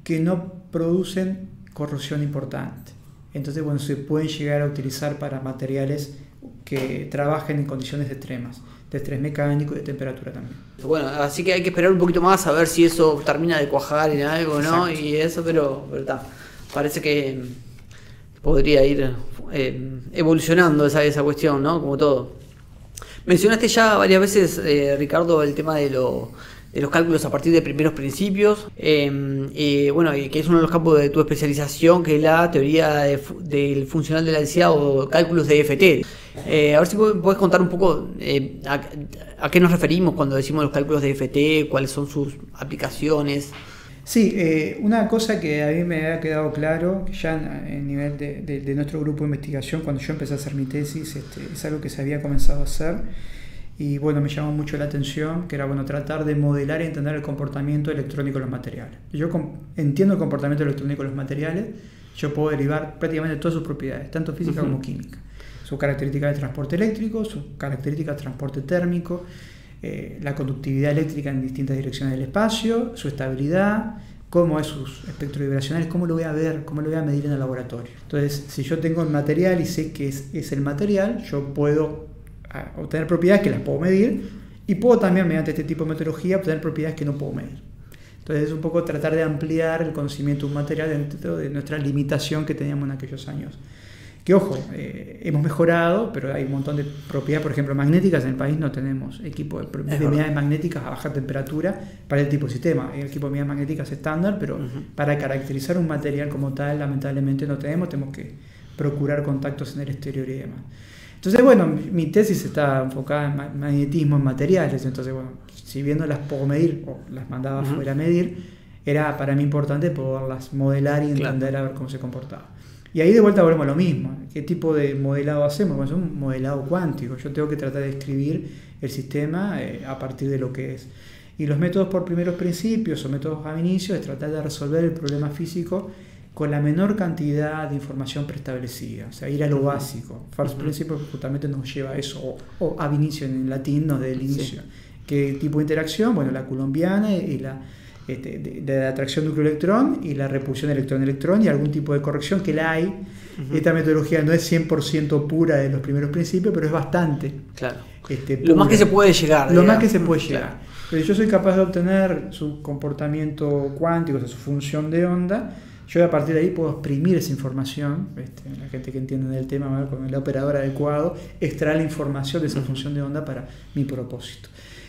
S2: que no producen corrosión importante. Entonces, bueno, se pueden llegar a utilizar para materiales que trabajen en condiciones extremas, de estrés mecánico y de temperatura también.
S1: Bueno, así que hay que esperar un poquito más a ver si eso termina de cuajar en algo, ¿no? Exacto. Y eso, pero está. Parece que podría ir evolucionando esa cuestión, ¿no? Como todo. Mencionaste ya varias veces, Ricardo, el tema de los cálculos a partir de primeros principios, bueno, y que es uno de los campos de tu especialización, que es la teoría del funcional de la densidad o cálculos de FT. A ver si puedes contar un poco a qué nos referimos cuando decimos los cálculos de FT, cuáles son sus aplicaciones.
S2: Sí, una cosa que a mí me ha quedado claro, que ya en nivel de nuestro grupo de investigación, cuando yo empecé a hacer mi tesis, es algo que se había comenzado a hacer, y bueno, me llamó mucho la atención, que era bueno tratar de modelar y entender el comportamiento electrónico de los materiales. Yo entiendo el comportamiento electrónico de los materiales, yo puedo derivar prácticamente todas sus propiedades, tanto física como química, sus características de transporte eléctrico, sus características de transporte térmico, la conductividad eléctrica en distintas direcciones del espacio, su estabilidad, cómo es sus espectros vibracionales, cómo lo voy a ver, cómo lo voy a medir en el laboratorio. Entonces, si yo tengo el material y sé que es el material, yo puedo obtener propiedades que las puedo medir, y puedo también, mediante este tipo de metodología, obtener propiedades que no puedo medir. Entonces, es un poco tratar de ampliar el conocimiento de un material dentro de nuestra limitación que teníamos en aquellos años. Que ojo, hemos mejorado, pero hay un montón de propiedades, por ejemplo, magnéticas. En el país no tenemos equipo de unidades magnéticas a baja temperatura para el tipo de sistema. Hay equipo de unidades magnéticas estándar, pero para caracterizar un material como tal, lamentablemente no tenemos que procurar contactos en el exterior y demás. Entonces, bueno, mi tesis está enfocada en magnetismo en materiales. Entonces, bueno, si bien no las puedo medir o las mandaba fuera a medir, era para mí importante poderlas modelar y entender a ver cómo se comportaba. Y ahí de vuelta volvemos a lo mismo. ¿Qué tipo de modelado hacemos? Bueno, es un modelado cuántico. Yo tengo que tratar de describir el sistema a partir de lo que es. Y los métodos por primeros principios o métodos ab initio es tratar de resolver el problema físico con la menor cantidad de información preestablecida. O sea, ir a lo básico. First principle justamente nos lleva a eso. O ab initio en latín nos da el inicio. Sí. ¿Qué tipo de interacción? Bueno, la coulombiana y la de la atracción núcleo-electrón y la repulsión electrón-electrón y algún tipo de corrección que la hay. Esta metodología no es 100% pura de los primeros principios, pero es bastante.
S1: Claro. Lo más que se puede llegar.
S2: Lo más que se puede llegar. Claro. Pero yo soy capaz de obtener su comportamiento cuántico, o sea, su función de onda. Yo a partir de ahí puedo exprimir esa información. La gente que entiende del tema, con el operador adecuado, extraer la información de esa función de onda para mi propósito.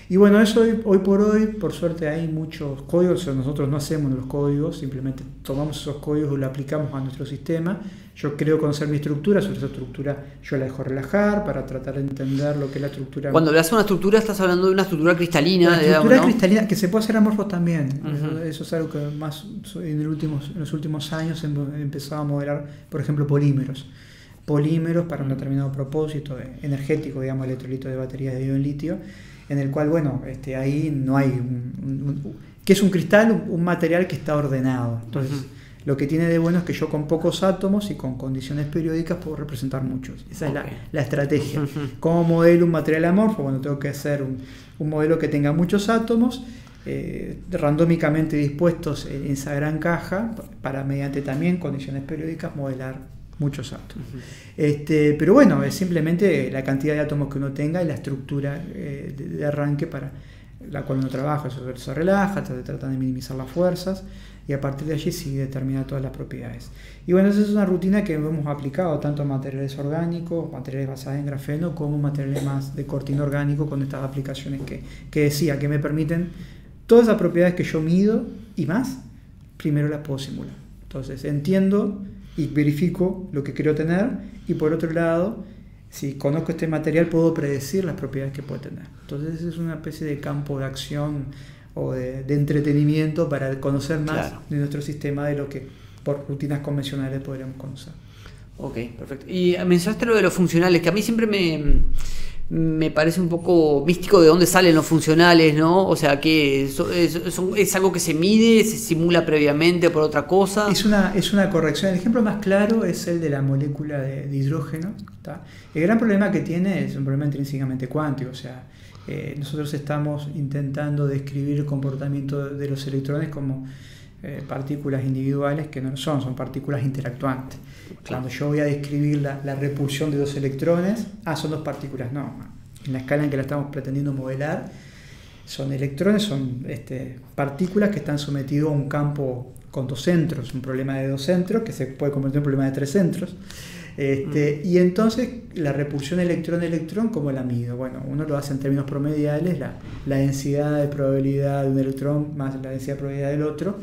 S2: Y bueno, eso hoy por hoy, por suerte, hay muchos códigos. O sea, nosotros no hacemos los códigos, simplemente tomamos esos códigos y los aplicamos a nuestro sistema. Yo creo conocer mi estructura, sobre esa estructura yo la dejo relajar para tratar de entender lo que es la estructura.
S1: Cuando hablas de una estructura, estás hablando de una estructura cristalina.
S2: Una estructura cristalina, que se puede hacer amorfos también. Eso es algo que más en los últimos años he empezado a modelar, por ejemplo, polímeros para un determinado propósito energético, digamos, electrolito de baterías de iodo-litio, en el cual, bueno, ahí no hay ¿qué es un cristal? Un material que está ordenado. Entonces, lo que tiene de bueno es que yo con pocos átomos y con condiciones periódicas puedo representar muchos. Esa es la estrategia. ¿Cómo modelo un material amorfo? Bueno, tengo que hacer un modelo que tenga muchos átomos, randómicamente dispuestos en esa gran caja, para mediante también condiciones periódicas modelar muchos átomos. Pero bueno, es simplemente la cantidad de átomos que uno tenga y la estructura de arranque para la cual uno trabaja. Eso se relaja, trata de minimizar las fuerzas y a partir de allí sí determina todas las propiedades. Y bueno, esa es una rutina que hemos aplicado tanto a materiales orgánicos, materiales basados en grafeno, como materiales más de corte inorgánico, con estas aplicaciones que decía, que me permiten todas esas propiedades que yo mido y más, primero las puedo simular. Entonces entiendo y verifico lo que quiero tener, y por otro lado, si conozco este material, puedo predecir las propiedades que puede tener. Entonces es una especie de campo de acción o de entretenimiento para conocer más de nuestro sistema de lo que por rutinas convencionales podríamos conocer.
S1: Ok, perfecto. Y mencionaste lo de los funcionales, que a mí siempre me parece un poco místico de dónde salen los funcionales, ¿no? O sea, que es algo que se mide, se simula previamente por otra cosa.
S2: Es una corrección. El ejemplo más claro es el de la molécula de hidrógeno, ¿tá? El gran problema que tiene es un problema intrínsecamente cuántico. O sea, nosotros estamos intentando describir el comportamiento de los electrones como partículas individuales, que no son partículas interactuantes. Cuando yo voy a describir la repulsión de dos electrones, son dos partículas, no. En la escala en que la estamos pretendiendo modelar, son electrones, son partículas que están sometidos a un campo con dos centros, un problema de dos centros que se puede convertir en un problema de tres centros. Y entonces la repulsión electrón-electrón, ¿cómo la mido? Bueno, uno lo hace en términos promediales, la densidad de probabilidad de un electrón más la densidad de probabilidad del otro,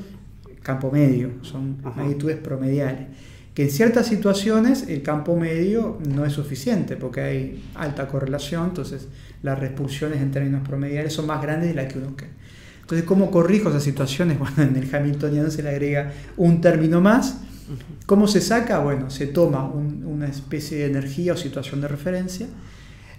S2: campo medio, son magnitudes promediales. Que en ciertas situaciones el campo medio no es suficiente porque hay alta correlación, entonces las repulsiones en términos promediales son más grandes de las que uno cree. Entonces, ¿cómo corrijo esas situaciones? Bueno, en el Hamiltoniano se le agrega un término más. ¿Cómo se saca? Bueno, se toma una especie de energía o situación de referencia,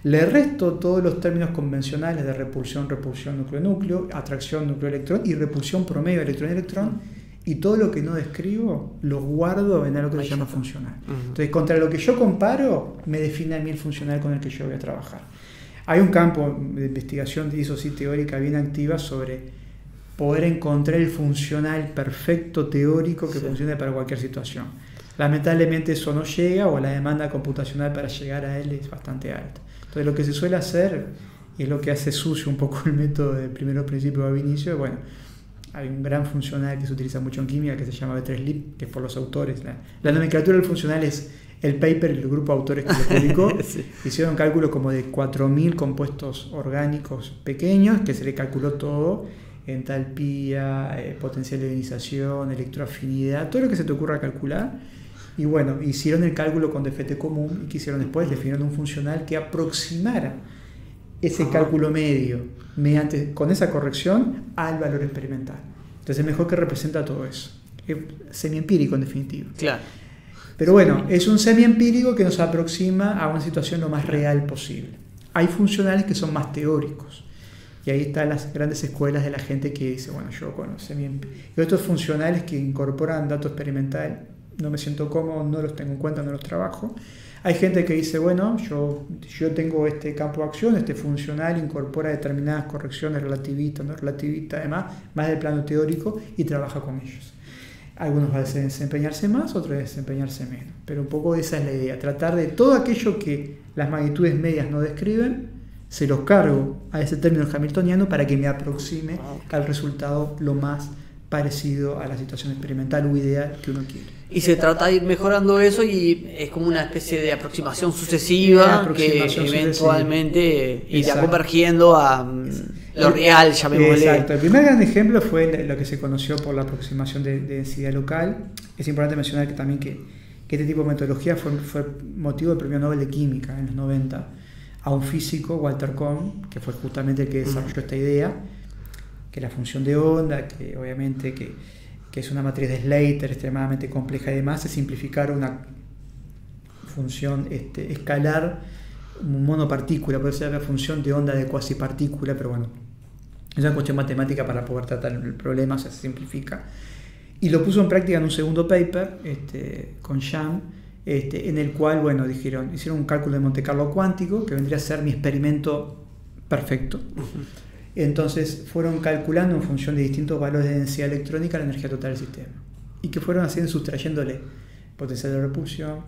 S2: le resto todos los términos convencionales de repulsión, núcleo-núcleo, atracción, núcleo-electrón y repulsión promedio electrón-electrón, y todo lo que no describo lo guardo en algo que se llama funcional. Entonces, contra lo que yo comparo, me define a mí el funcional con el que yo voy a trabajar. Hay un campo de investigación, eso sí, teórica bien activa sobre poder encontrar el funcional perfecto teórico que funcione para cualquier situación. Lamentablemente eso no llega, o la demanda computacional para llegar a él es bastante alta. Entonces lo que se suele hacer, y es lo que hace sucio un poco el método del primero principio ab inicio, bueno, hay un gran funcional que se utiliza mucho en química que se llama B3LIP, que es por los autores. La nomenclatura del funcional es el paper y el grupo de autores que lo publicó. Sí. Hicieron cálculos como de 4.000 compuestos orgánicos pequeños, que se le calculó todo, entalpía, potencial de ionización, electroafinidad, todo lo que se te ocurra calcular. Y bueno, hicieron el cálculo con defecto común, y que hicieron después, definieron un funcional que aproximara ese cálculo medio con esa corrección al valor experimental. Entonces es mejor que representa todo eso. Es semiempírico en definitiva.
S1: Claro.
S2: Pero bueno, es un semiempírico que nos aproxima a una situación lo más real posible. Hay funcionales que son más teóricos. Y ahí están las grandes escuelas de la gente que dice, bueno, yo con semiempírico. Y otros funcionales que incorporan dato experimental, no me siento cómodo, no los tengo en cuenta, no los trabajo. Hay gente que dice, bueno, yo tengo este campo de acción, este funcional incorpora determinadas correcciones relativistas, no relativistas, además, más del plano teórico, y trabaja con ellos. Algunos van a desempeñarse más, otros desempeñarse menos. Pero un poco esa es la idea, tratar de todo aquello que las magnitudes medias no describen, se los cargo a ese término hamiltoniano para que me aproxime al resultado lo más parecido a la situación experimental o ideal que uno quiere.
S1: Y se trata de ir mejorando eso, y es como una especie de aproximación sucesiva que eventualmente irá convergiendo a lo real, llamémosle.
S2: Exacto. El primer gran ejemplo fue lo que se conoció por la aproximación de densidad local. Es importante mencionar que también que este tipo de metodología fue motivo del premio Nobel de Química en los 90 a un físico, Walter Kohn, que fue justamente el que desarrolló esta idea, que la función de onda, que obviamente que es una matriz de Slater extremadamente compleja y demás, es simplificar una función escalar, un monopartícula, puede ser la función de onda de cuasipartícula, pero bueno, es una cuestión matemática para poder tratar el problema, se simplifica. Y lo puso en práctica en un segundo paper con Sham, en el cual, bueno, hicieron un cálculo de Monte Carlo cuántico, que vendría a ser mi experimento perfecto. Entonces fueron calculando en función de distintos valores de densidad electrónica la energía total del sistema, y que fueron haciendo, sustrayéndole potencial de repulsión,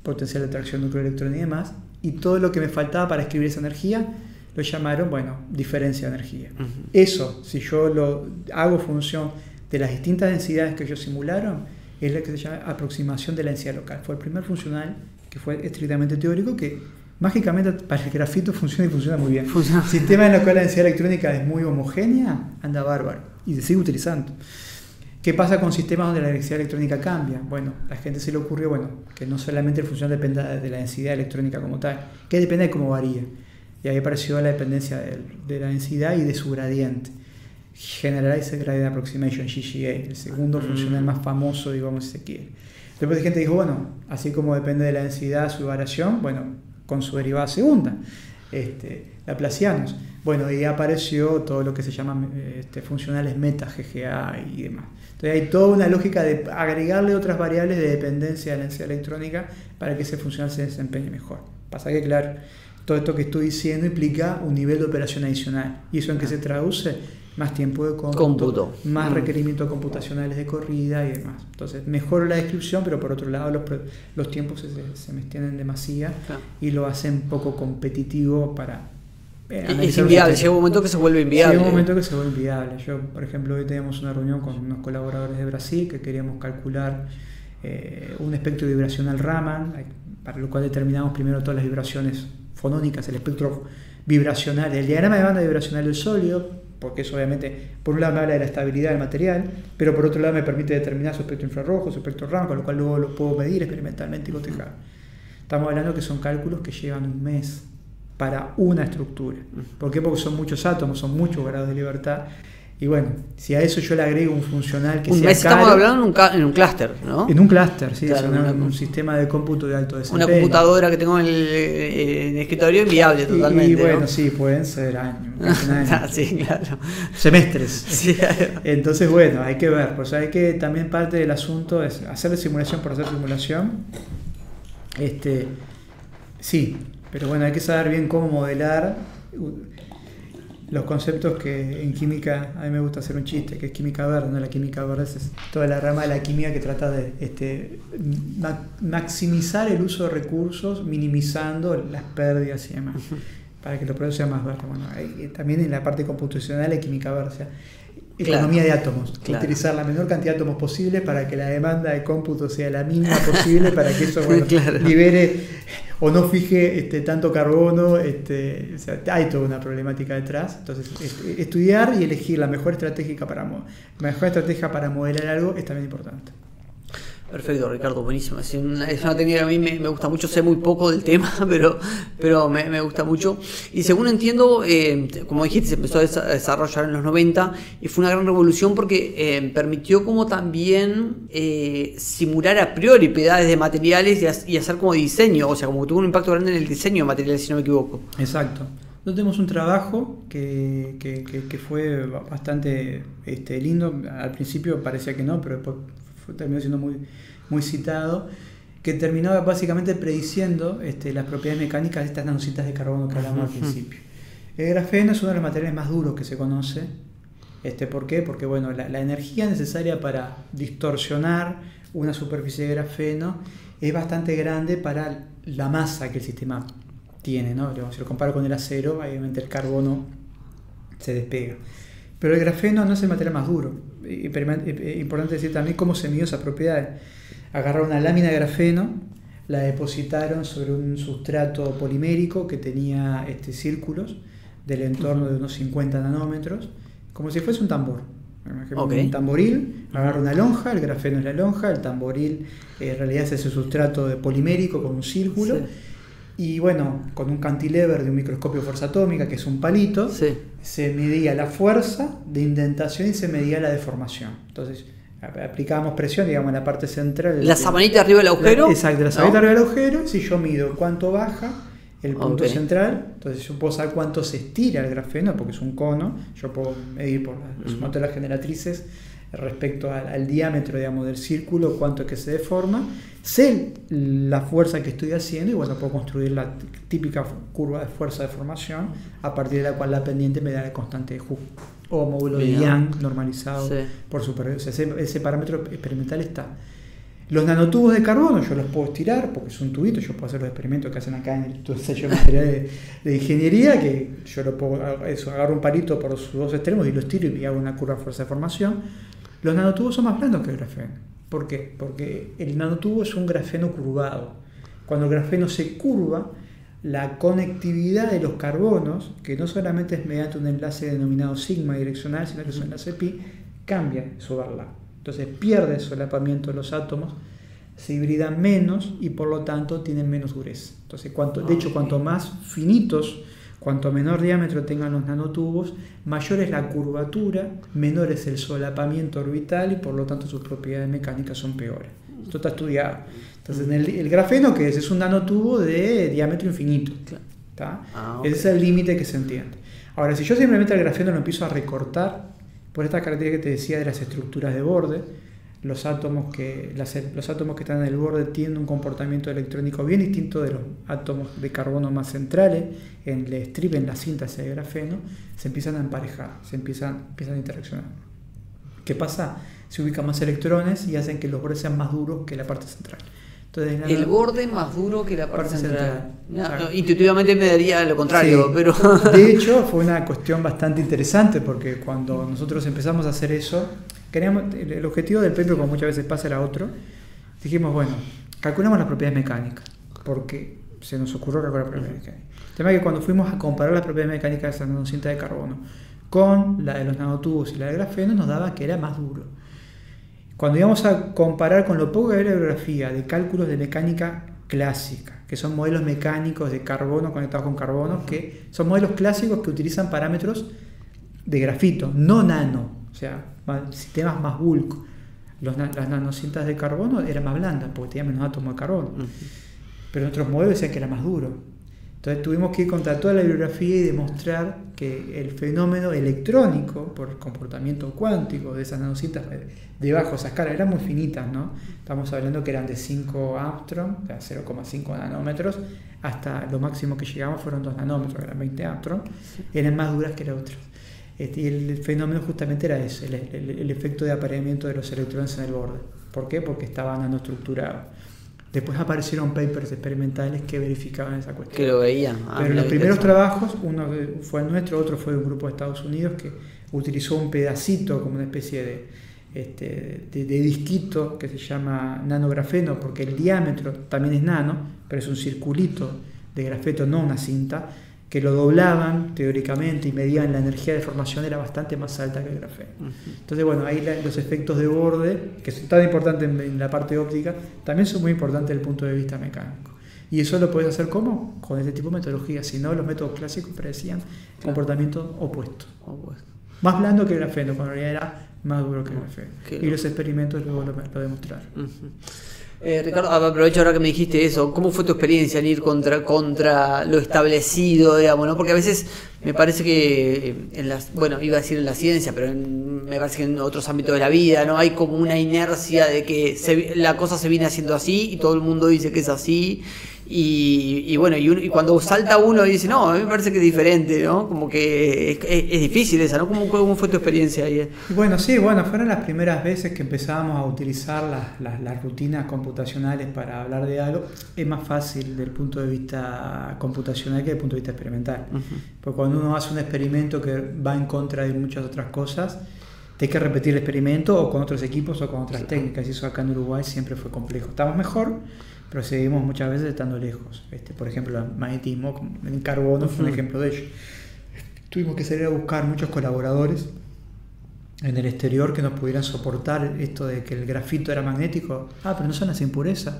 S2: potencial de atracción núcleo-electrón y demás, y todo lo que me faltaba para escribir esa energía lo llamaron, bueno, diferencia de energía. Eso, si yo lo hago función de las distintas densidades que ellos simularon es la que se llama aproximación de la densidad local. Fue el primer funcional que fue estrictamente teórico que mágicamente para el grafito funciona y funciona muy bien. Sistema en el cual la densidad electrónica es muy homogénea, anda bárbaro y se sigue utilizando. ¿Qué pasa con sistemas donde la densidad electrónica cambia? Bueno, a la gente se le ocurrió que no solamente el funcional dependa de la densidad electrónica como tal, que depende de cómo varía. Y ahí apareció la dependencia de la densidad y de su gradiente. Generalized Gradient Approximation, GGA, el segundo funcional más famoso, digamos, si se quiere. Después la gente dijo, bueno, así como depende de la densidad su variación, bueno, con su derivada segunda, laplacianos. Bueno, y apareció todo lo que se llama funcionales meta, GGA y demás. Entonces hay toda una lógica de agregarle otras variables de dependencia de la densidad electrónica para que ese funcional se desempeñe mejor. Pasa que, claro, todo esto que estoy diciendo implica un nivel de operación adicional. ¿Y eso en qué se traduce? Más tiempo de cómputo. Más requerimientos computacionales de corrida y demás. Entonces, mejoro la descripción, pero por otro lado los tiempos se me extienden demasiado y lo hacen poco competitivo para...
S1: Es inviable, llega un momento que se vuelve inviable.
S2: Llega un momento que se vuelve inviable. Yo, por ejemplo, hoy teníamos una reunión con unos colaboradores de Brasil que queríamos calcular un espectro vibracional Raman, para lo cual determinamos primero todas las vibraciones fonónicas, el espectro vibracional, el diagrama de banda vibracional del sólido, porque eso obviamente, por un lado me habla de la estabilidad del material, pero por otro lado me permite determinar su espectro infrarrojo, su espectro Raman, con lo cual luego lo puedo medir experimentalmente y cotejar. Estamos hablando que son cálculos que llevan un mes para una estructura. ¿Por qué? Porque son muchos átomos, son muchos grados de libertad. Y bueno, si a eso yo le agrego un funcional que sea caro...
S1: Estamos hablando en un clúster, ¿no?
S2: En un clúster, sí, claro, es un sistema de cómputo de alto desempeño.
S1: Una computadora que tengo en el escritorio inviable totalmente.
S2: Y bueno,
S1: ¿no?
S2: Sí, pueden ser años.
S1: Sí, claro.
S2: Semestres.
S1: Sí, claro.
S2: Entonces, bueno, hay que ver. Pues hay que también parte del asunto es hacer simulación por hacer simulación. Sí, pero bueno, hay que saber bien cómo modelar los conceptos que en química, a mí me gusta hacer un chiste, que es química verde, ¿no? La química verde es toda la rama de la química que trata de maximizar el uso de recursos, minimizando las pérdidas y demás, para que los procesos sean más verdes. Bueno, también en la parte computacional hay química verde, o sea, economía de átomos, utilizar la menor cantidad de átomos posible para que la demanda de cómputo sea la mínima posible, para que eso libere o no fije tanto carbono. O sea, hay toda una problemática detrás. Entonces, estudiar y elegir la mejor estrategia para modelar algo es también importante.
S1: Perfecto, Ricardo, buenísimo. Es una técnica que a mí me gusta mucho, sé muy poco del tema, pero me gusta mucho. Y según entiendo, como dijiste, se empezó a desarrollar en los 90 y fue una gran revolución porque permitió como también simular a priori propiedades de materiales y hacer como diseño, o sea, como tuvo un impacto grande en el diseño de materiales, si no me equivoco.
S2: Exacto. Nosotros tenemos un trabajo que fue bastante lindo. Al principio parecía que no, pero después terminó siendo muy citado, que terminaba básicamente prediciendo las propiedades mecánicas de estas nanocitas de carbono que hablamos al principio. El grafeno es uno de los materiales más duros que se conoce. ¿Por qué? Porque bueno, la energía necesaria para distorsionar una superficie de grafeno es bastante grande para la masa que el sistema tiene, ¿no? Si lo comparo con el acero, obviamente el carbono se despega. Pero el grafeno no es el material más duro. Importante decir también cómo se midió esa propiedad. Agarraron una lámina de grafeno, la depositaron sobre un sustrato polimérico que tenía círculos del entorno de unos 50 nanómetros, como si fuese un tambor. Un tamboril, agarra una lonja, el grafeno es la lonja, el tamboril en realidad es ese sustrato polimérico con un círculo. Sí. Y bueno, con un cantilever de un microscopio de fuerza atómica, que es un palito, se medía la fuerza de indentación y se medía la deformación. Entonces, aplicábamos presión, digamos, en la parte central.
S1: ¿La sabanita arriba del agujero?
S2: Exacto, la sabanita arriba del agujero. Si yo mido cuánto baja el punto central, entonces yo puedo saber cuánto se estira el grafeno, porque es un cono. Yo puedo medir por las sumatorias generatrices respecto al diámetro, digamos, del círculo, cuánto es que se deforma, sé la fuerza que estoy haciendo y bueno, puedo construir la típica curva de fuerza de deformación a partir de la cual la pendiente me da la constante de Hooke o módulo de Young normalizado por supervivencia. Ese parámetro experimental está. Los nanotubos de carbono yo los puedo estirar porque es un tubito, yo puedo hacer los experimentos que hacen acá en el sello de material de ingeniería, que yo lo puedo, agarro un palito por sus dos extremos y lo estiro y hago una curva de fuerza de formación. Los nanotubos son más blandos que el grafeno. ¿Por qué? Porque el nanotubo es un grafeno curvado. Cuando el grafeno se curva, la conectividad de los carbonos, que no solamente es mediante un enlace denominado sigma direccional, sino que es un enlace pi, cambia su overlap. Entonces pierde el solapamiento de los átomos, se hibridan menos y por lo tanto tienen menos dureza. Entonces, de hecho, cuanto más finitos, cuanto menor diámetro tengan los nanotubos, mayor es la curvatura, menor es el solapamiento orbital y por lo tanto sus propiedades mecánicas son peores. Esto está estudiado. Entonces, el grafeno, ¿qué es? Es un nanotubo de diámetro infinito. Okay. Ese es el límite que se entiende. Ahora, si yo simplemente el grafeno lo empiezo a recortar, por esta característica que te decía de las estructuras de borde, los átomos que están en el borde tienen un comportamiento electrónico bien distinto de los átomos de carbono más centrales. En el strip, en la síntesis de grafeno, se empiezan a emparejar, empiezan a interaccionar. ¿Qué pasa? Se ubican más electrones y hacen que los bordes sean más duros que la parte central. Entonces,
S1: el borde más duro que la parte central. Intuitivamente me daría lo contrario, sí. Pero
S2: de hecho fue una cuestión bastante interesante porque cuando nosotros empezamos a hacer eso, el objetivo del paper, como muchas veces pasa, era otro. Dijimos, bueno, calculamos las propiedades mecánicas, porque se nos ocurrió calcular las propiedades mecánicas. El tema es que cuando fuimos a comparar las propiedades mecánicas de esa nanocinta de carbono con la de los nanotubos y la de grafeno, nos daba que era más duro. Cuando íbamos a comparar con lo poco que había de bibliografía de cálculos de mecánica clásica, que son modelos mecánicos de carbono conectados con carbono, que son modelos clásicos que utilizan parámetros de grafito, no nano, o sea, sistemas más bulk. Las nanocintas de carbono eran más blandas porque tenían menos átomos de carbono, pero en otros modelos decían que era más duro. Entonces tuvimos que ir contra toda la bibliografía y demostrar que el fenómeno electrónico, por el comportamiento cuántico de esas nanocintas de bajo esa escala, eran muy finitas, ¿no? Estamos hablando que eran de 5 Armstrong, o sea, 0,5 nanómetros, hasta lo máximo que llegamos fueron 2 nanómetros, eran 20 Armstrong, eran más duras que las otras. Y el fenómeno justamente era ese, el efecto de apareamiento de los electrones en el borde. ¿Por qué? Porque estaba nanoestructurado. Después aparecieron papers experimentales que verificaban esa cuestión.
S1: Que lo veían.
S2: Pero los primeros trabajos, uno fue el nuestro, otro fue de un grupo de Estados Unidos que utilizó un pedacito como una especie de disquito que se llama nanografeno, porque el diámetro también es nano, pero es un circulito de grafeto, no una cinta, que lo doblaban teóricamente y medían la energía de formación, era bastante más alta que el grafeno. Entonces, bueno, ahí los efectos de borde, que son tan importantes en la parte óptica, también son muy importantes desde el punto de vista mecánico. Y eso lo puedes hacer ¿cómo? Con este tipo de metodologías. Si no, los métodos clásicos predecían comportamiento opuesto. Más blando que el grafeno, cuando en realidad era más duro que el grafeno. Y los experimentos luego lo demostraron.
S1: Ricardo, aprovecho ahora que me dijiste eso. ¿Cómo fue tu experiencia en ir contra lo establecido, digamos, ¿no? Porque a veces me parece que iba a decir en la ciencia, pero me parece que en otros ámbitos de la vida, ¿no? Hay como una inercia de que la cosa se viene haciendo así y todo el mundo dice que es así. Y cuando salta uno y dice, no, a mí me parece que es diferente, ¿no? Como que es difícil esa, ¿no? ¿Cómo fue tu experiencia ahí?
S2: Bueno, fueron las primeras veces que empezábamos a utilizar las rutinas computacionales para hablar de algo. Es más fácil desde el punto de vista computacional que desde el punto de vista experimental. Porque cuando uno hace un experimento que va en contra de muchas otras cosas, hay que repetir el experimento o con otros equipos o con otras técnicas. Y eso acá en Uruguay siempre fue complejo. Estamos mejor, pero seguimos muchas veces estando lejos. Por ejemplo, el magnetismo en carbono fue un ejemplo de ello. Tuvimos que salir a buscar muchos colaboradores en el exterior que nos pudieran soportar esto de que el grafito era magnético. Pero no son las impurezas.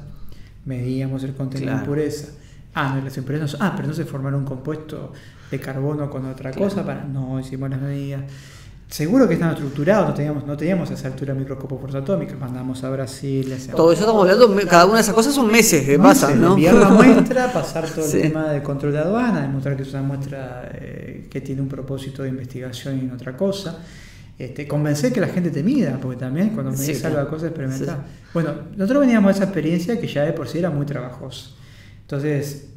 S2: Medíamos el contenido de impureza. No, las impurezas no son. Pero no se formaron un compuesto de carbono con otra cosa. No hicimos las medidas. Seguro que están estructurados, no teníamos a esa altura microscopio fuerza atómica, mandamos a Brasil.
S1: Todo eso estamos hablando, cada una de esas cosas son meses que pasan, ¿no?
S2: Enviar la muestra, pasar todo el tema de control de aduana, demostrar que es una muestra que tiene un propósito de investigación y en otra cosa. Convencer que la gente te mida, porque también cuando me dices algo de cosas experimental. Bueno, nosotros veníamos de esa experiencia que ya de por sí era muy trabajosa. Entonces,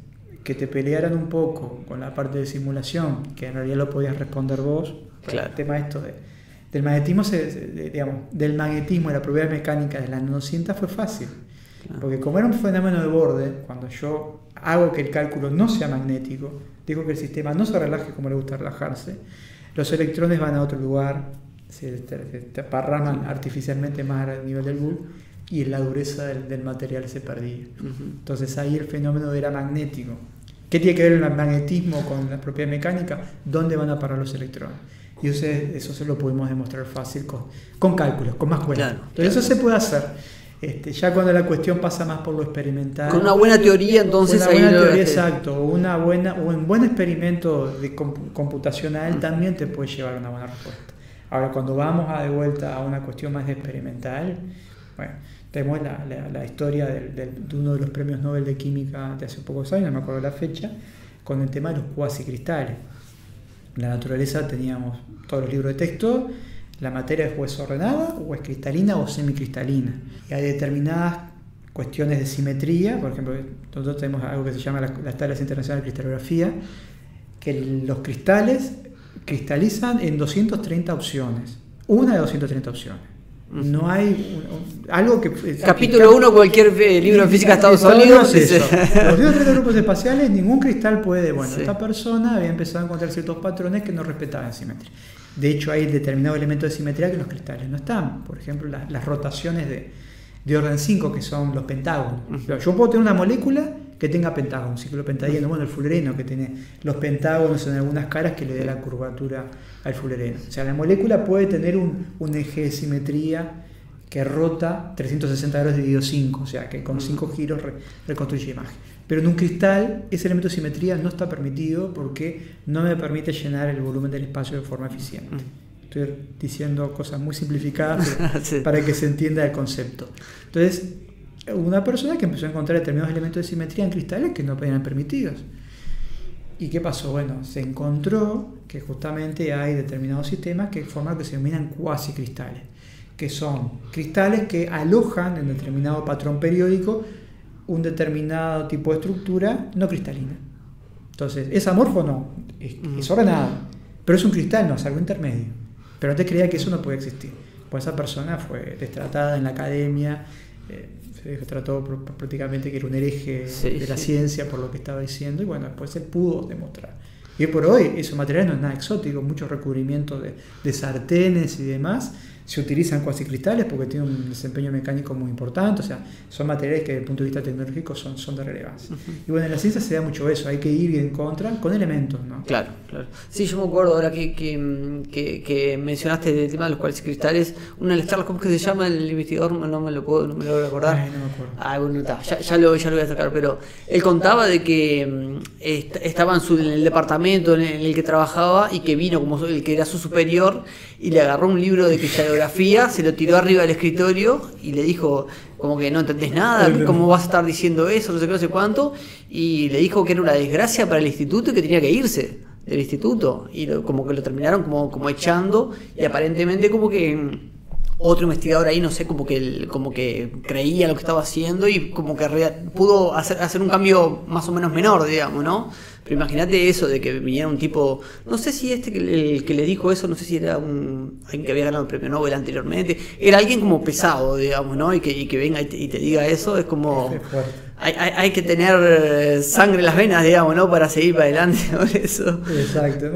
S2: que te pelearan un poco con la parte de simulación, que en realidad lo podías responder vos. Claro. El tema del magnetismo, del magnetismo y la propiedad mecánica de la nanocinta fue fácil. Claro. Porque como era un fenómeno de borde, cuando yo hago que el cálculo no sea magnético, digo que el sistema no se relaje como le gusta relajarse, los electrones van a otro lugar, se parraman artificialmente más al nivel del bulbo y la dureza del material se perdía. Entonces ahí el fenómeno era magnético. ¿Qué tiene que ver el magnetismo con la propiedad mecánica? ¿Dónde van a parar los electrones? Y eso se lo pudimos demostrar fácil con cálculos, con más cuentas.
S1: Claro,
S2: entonces eso se puede hacer. Ya cuando la cuestión pasa más por lo experimental.
S1: Con una buena teoría, entonces
S2: una buena teoría, exacto. Un buen experimento computacional también te puede llevar a una buena respuesta. Ahora, cuando vamos de vuelta a una cuestión más experimental, bueno, tenemos la historia de uno de los premios Nobel de Química de hace pocos años, no me acuerdo la fecha, con el tema de los cuasicristales. En la naturaleza teníamos todos los libros de texto, la materia es o es ordenada, o es cristalina o semicristalina. Y hay determinadas cuestiones de simetría, por ejemplo, nosotros tenemos algo que se llama las tablas internacionales de cristalografía, que los cristales cristalizan en 230 opciones, una de 230 opciones. No hay algo que...
S1: Capítulo 1, cualquier libro de física de Estados Unidos.
S2: Los 230 grupos espaciales, ningún cristal puede... Bueno, esta persona había empezado a encontrar ciertos patrones que no respetaban simetría. De hecho, hay determinados elementos de simetría que en los cristales no están. Por ejemplo, las rotaciones de orden 5, que son los pentágonos. Yo puedo tener una molécula que tenga pentágonos, ciclo pentadieno, bueno, el fullereno que tiene los pentágonos en algunas caras que le dé la curvatura al fullereno. O sea, la molécula puede tener un eje de simetría que rota 360 grados dividido 5, o sea, que con 5 giros reconstruye imagen. Pero en un cristal ese elemento de simetría no está permitido porque no me permite llenar el volumen del espacio de forma eficiente. Estoy diciendo cosas muy simplificadas sí, para que se entienda el concepto. Entonces, una persona que empezó a encontrar determinados elementos de simetría en cristales que no eran permitidos. ¿Y qué pasó? Bueno, se encontró que justamente hay determinados sistemas que forman lo que se denominan cuasicristales, que son cristales que alojan en determinado patrón periódico un determinado tipo de estructura no cristalina. Entonces, ¿es amorfo? No, es ordenado, pero es un cristal, no, es algo intermedio. Pero antes creía que eso no podía existir. Pues esa persona fue destratada en la academia, se trató prácticamente que era un hereje de la ciencia por lo que estaba diciendo, y bueno, después se pudo demostrar. Y por hoy esos materiales no es nada exótico, muchos recubrimientos de sartenes y demás se utilizan cuasicristales porque tienen un desempeño mecánico muy importante, o sea, son materiales que desde el punto de vista tecnológico son de relevancia. Y bueno, en la ciencia se da mucho eso, hay que ir en contra con elementos, ¿no?
S1: Claro, claro. Sí, yo me acuerdo ahora que mencionaste el tema de los cuasicristales, una de las charlas, ¿cómo es que se llama el investigador? No me lo voy a acordar.
S2: Ay, no me acuerdo.
S1: Ah, bueno, está, ya lo voy a sacar, pero él contaba de que estaba en el departamento en el que trabajaba y que vino como el que era su superior y le agarró un libro de cristalografía, se lo tiró arriba del escritorio y le dijo como que no entendés nada, cómo vas a estar diciendo eso, no sé qué, no sé cuánto, y le dijo que era una desgracia para el instituto y que tenía que irse del instituto, y como que lo terminaron como echando, y aparentemente como que otro investigador ahí, no sé, como que creía lo que estaba haciendo y como que pudo hacer un cambio más o menos menor, digamos, ¿no? Pero imagínate eso de que viniera un tipo, no sé si el que le dijo eso, no sé si era alguien que había ganado el premio Nobel anteriormente, era alguien como pesado, digamos, ¿no? Y que venga y te diga eso, es como... Hay que tener sangre en las venas, digamos, ¿no? Para seguir para adelante con eso.
S2: Exacto.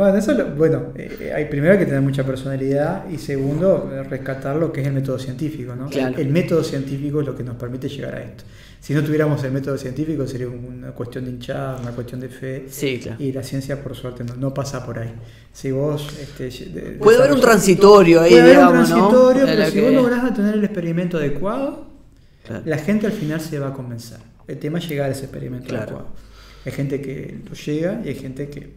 S2: Bueno, hay primero que tener mucha personalidad y segundo, rescatar lo que es el método científico, ¿no? Claro. El método científico es lo que nos permite llegar a esto. Si no tuviéramos el método científico sería una cuestión de hinchada, una cuestión de fe.
S1: Sí, claro.
S2: Y la ciencia, por suerte, no pasa por ahí. Si vos...
S1: puede haber un transitorio ahí,
S2: puede
S1: digamos,
S2: haber un transitorio,
S1: ¿no?
S2: Pero si vos lográs tener el experimento adecuado, claro, la gente al final se va a convencer. El tema es llegar a ese experimento adecuado. Hay gente que lo llega y hay gente que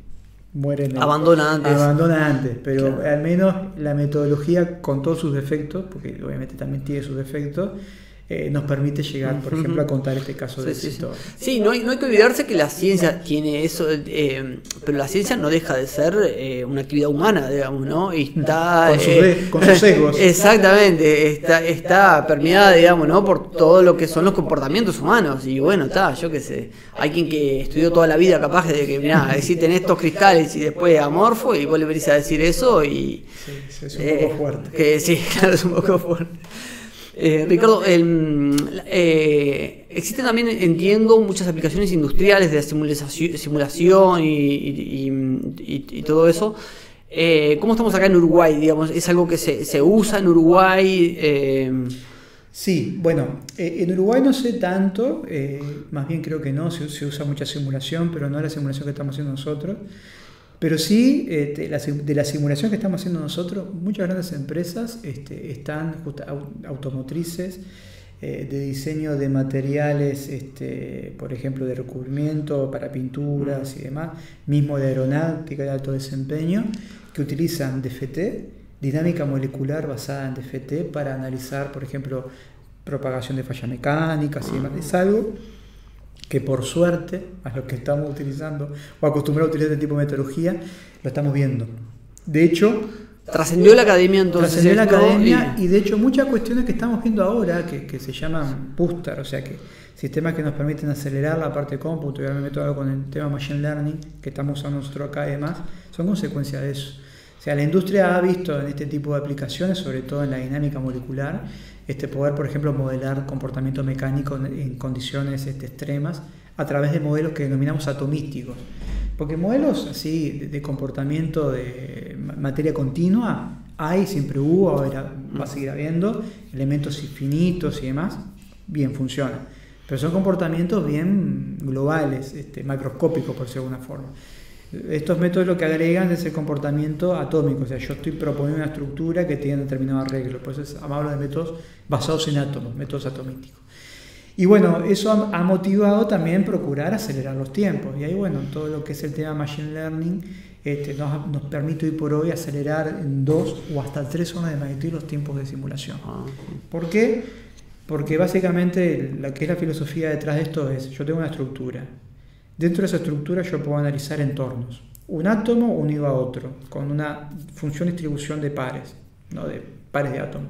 S2: muere
S1: abandona
S2: antes, pero claro, al menos la metodología con todos sus defectos, porque obviamente también tiene sus defectos, nos permite llegar, por ejemplo, a contar este caso de éxito.
S1: Sí, no hay que olvidarse que la ciencia tiene eso, pero la ciencia no deja de ser una actividad humana, digamos, ¿no? Y está
S2: con sus sesgos.
S1: Exactamente, está permeada, digamos, ¿no? Por todo lo que son los comportamientos humanos. Y bueno, yo qué sé, hay quien que estudió toda la vida capaz de que, mirá, existen estos cristales y después amorfo, y vos le venís a decir eso y...
S2: Sí, es un poco fuerte.
S1: Sí, claro, es un poco fuerte. Ricardo, existen también, entiendo, muchas aplicaciones industriales de simulación y todo eso. ¿Cómo estamos acá en Uruguay? Digamos, ¿es algo que se usa en Uruguay?
S2: Sí, bueno, en Uruguay no sé tanto, más bien creo que no, se usa mucha simulación, pero no la simulación que estamos haciendo nosotros. Pero sí, de la simulación que estamos haciendo nosotros, muchas grandes empresas están automotrices, de diseño de materiales, por ejemplo, de recubrimiento para pinturas y demás, mismo de aeronáutica de alto desempeño, que utilizan DFT, dinámica molecular basada en DFT, para analizar, por ejemplo, propagación de fallas mecánicas y demás. Es algo que por suerte, a los que estamos utilizando o acostumbrados a utilizar este tipo de metodología, lo estamos viendo. De hecho,
S1: trascendió la academia entonces.
S2: Trascendió la academia y de hecho muchas cuestiones que estamos viendo ahora, que se llaman booster, o sea que sistemas que nos permiten acelerar la parte de cómputo, y ahora me meto algo con el tema Machine Learning, que estamos usando nosotros acá y demás, son consecuencia de eso. O sea, la industria ha visto en este tipo de aplicaciones, sobre todo en la dinámica molecular, poder, por ejemplo, modelar comportamiento mecánico en condiciones extremas a través de modelos que denominamos atomísticos. Porque modelos así de comportamiento de materia continua hay, siempre hubo, ahora va a seguir habiendo, elementos infinitos y demás, bien funcionan. Pero son comportamientos bien globales, macroscópicos por decirlo de alguna forma. Estos métodos lo que agregan es el comportamiento atómico, o sea, yo estoy proponiendo una estructura que tiene determinado arreglo, por eso hablo de métodos basados en átomos, métodos atomísticos. Y bueno, eso ha motivado también procurar acelerar los tiempos, y ahí bueno, todo lo que es el tema Machine Learning nos permite hoy por hoy acelerar en 2 o hasta 3 órdenes de magnitud los tiempos de simulación. ¿Por qué? Porque básicamente lo que es la filosofía detrás de esto es, yo tengo una estructura. Dentro de esa estructura yo puedo analizar entornos. Un átomo unido a otro, con una función de distribución de pares, ¿no? De pares de átomos.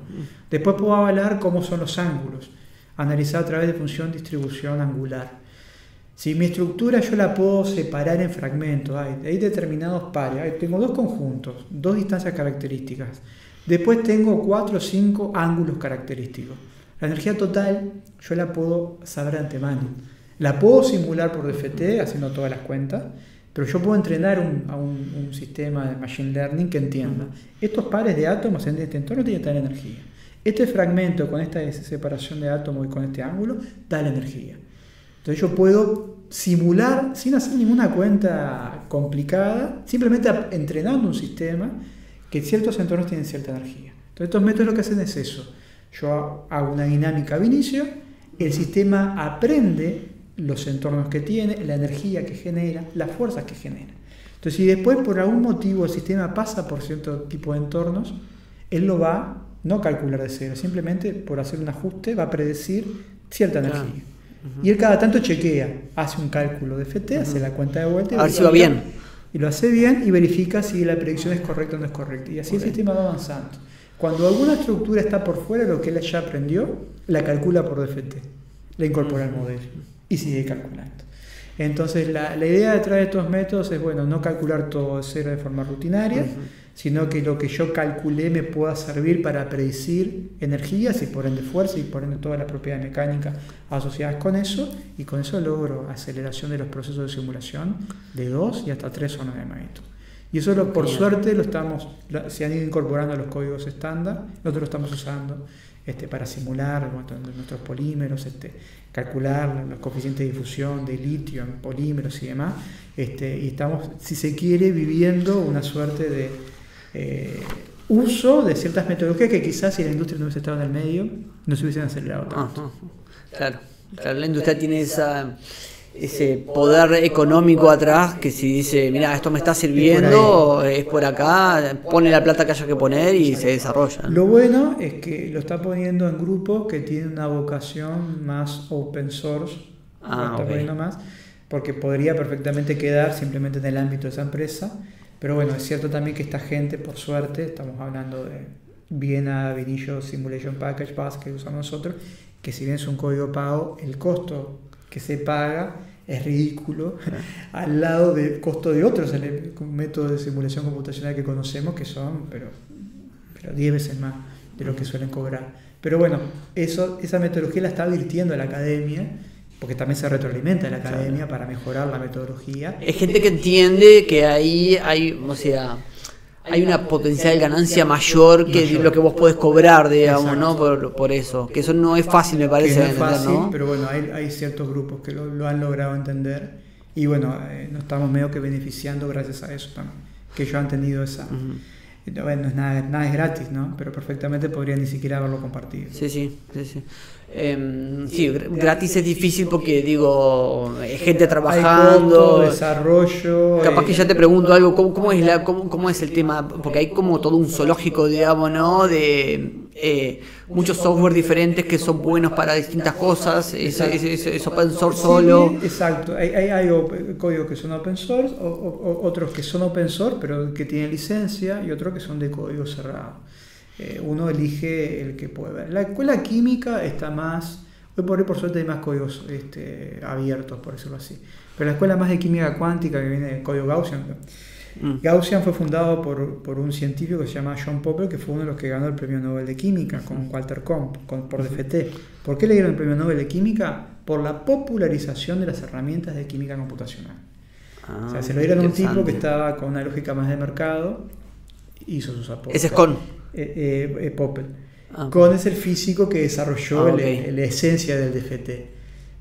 S2: Después puedo avalar cómo son los ángulos, analizar a través de función de distribución angular. Si mi estructura yo la puedo separar en fragmentos, hay determinados pares, tengo 2 conjuntos, 2 distancias características. Después tengo 4 o 5 ángulos característicos. La energía total yo la puedo saber de antemano. La puedo simular por DFT haciendo todas las cuentas, pero yo puedo entrenar a un sistema de Machine Learning que entienda. Estos pares de átomos en este entorno tienen tal energía. Este fragmento con esta separación de átomos y con este ángulo da la energía. Entonces yo puedo simular sin hacer ninguna cuenta complicada, simplemente entrenando un sistema que ciertos entornos tienen cierta energía. Entonces estos métodos lo que hacen es eso. Yo hago una dinámica de inicio, el sistema aprende los entornos que tiene, la energía que genera, las fuerzas que genera. Entonces, si después por algún motivo el sistema pasa por cierto tipo de entornos, él lo va no a calcular de cero, simplemente por hacer un ajuste va a predecir cierta energía. Y él cada tanto chequea, hace un cálculo de FT, hace la cuenta de vuelta,
S1: a ver si va bien.
S2: Y lo hace bien y verifica si la predicción es correcta o no es correcta. Y así el sistema va avanzando. Cuando alguna estructura está por fuera de lo que él ya aprendió, la calcula por DFT, la incorpora al modelo y sigue calculando. Entonces la idea detrás de estos métodos es, bueno, no calcular todo de cero de forma rutinaria, sino que lo que yo calculé me pueda servir para predecir energías y por ende fuerza y por ende todas las propiedades mecánicas asociadas con eso, y con eso logro aceleración de los procesos de simulación de 2 y hasta 3 órdenes de magnitud. Y eso por suerte se han ido incorporando a los códigos estándar, nosotros lo estamos usando para simular nuestros polímeros, calcular los coeficientes de difusión de litio en polímeros y demás, y estamos, si se quiere, viviendo una suerte de uso de ciertas metodologías que quizás si la industria no hubiese estado en el medio, no se hubiesen acelerado tanto.
S1: Claro, la industria tiene ese poder económico atrás que si dice, mira, esto me está sirviendo, es por acá, pone la plata que haya que poner y se desarrolla.
S2: Lo bueno es que lo está poniendo en grupos que tienen una vocación más open source, poniendo más, porque podría perfectamente quedar simplemente en el ámbito de esa empresa, pero bueno, es cierto también que esta gente, por suerte, estamos hablando de Viena Visual Simulation Package Bus que usamos nosotros, que si bien es un código pago, el costo que se paga es ridículo al lado del costo de otros métodos de simulación computacional que conocemos, que son pero 10 veces más de lo que suelen cobrar. Pero bueno, esa metodología la está advirtiendo a la academia, porque también se retroalimenta a la academia para mejorar la metodología.
S1: Es gente que entiende que ahí hay hay una potencial ganancia mayor que lo que vos podés cobrar, digamos, ¿no? Por eso. Que eso no es fácil, me parece,
S2: no
S1: de
S2: es
S1: entender,
S2: fácil,
S1: ¿no?
S2: pero bueno, hay ciertos grupos que lo han logrado entender y bueno, nos estamos medio que beneficiando gracias a eso también, que ellos han tenido esa... Bueno, nada es gratis, ¿no? Pero perfectamente podrían ni siquiera haberlo compartido.
S1: Sí. Sí, gratis es difícil porque, digo, hay gente trabajando.
S2: Hay costo, desarrollo.
S1: Capaz que ya te pregunto algo, ¿cómo es el tema? Porque hay como todo un zoológico, digamos, ¿no? De muchos software diferentes que son buenos para distintas cosas. Es open source solo.
S2: Sí, exacto. Hay códigos que son open source, otros que son open source, pero que tienen licencia, y otros que son de código cerrado. Uno elige el que puede ver. La escuela química está más, hoy por suerte hay más códigos abiertos, por decirlo así, pero la escuela más de química cuántica, que viene del código Gaussian. Gaussian fue fundado por un científico que se llama John Popper, que fue uno de los que ganó el premio Nobel de Química con Walter Komp, por DFT. ¿Por qué le dieron el premio Nobel de Química? Por la popularización de las herramientas de química computacional. O sea, se lo dieron a un tipo que estaba con una lógica más de mercado, hizo sus aportes.
S1: Ese es con
S2: Popper. Con es el físico que desarrolló la esencia del DFT.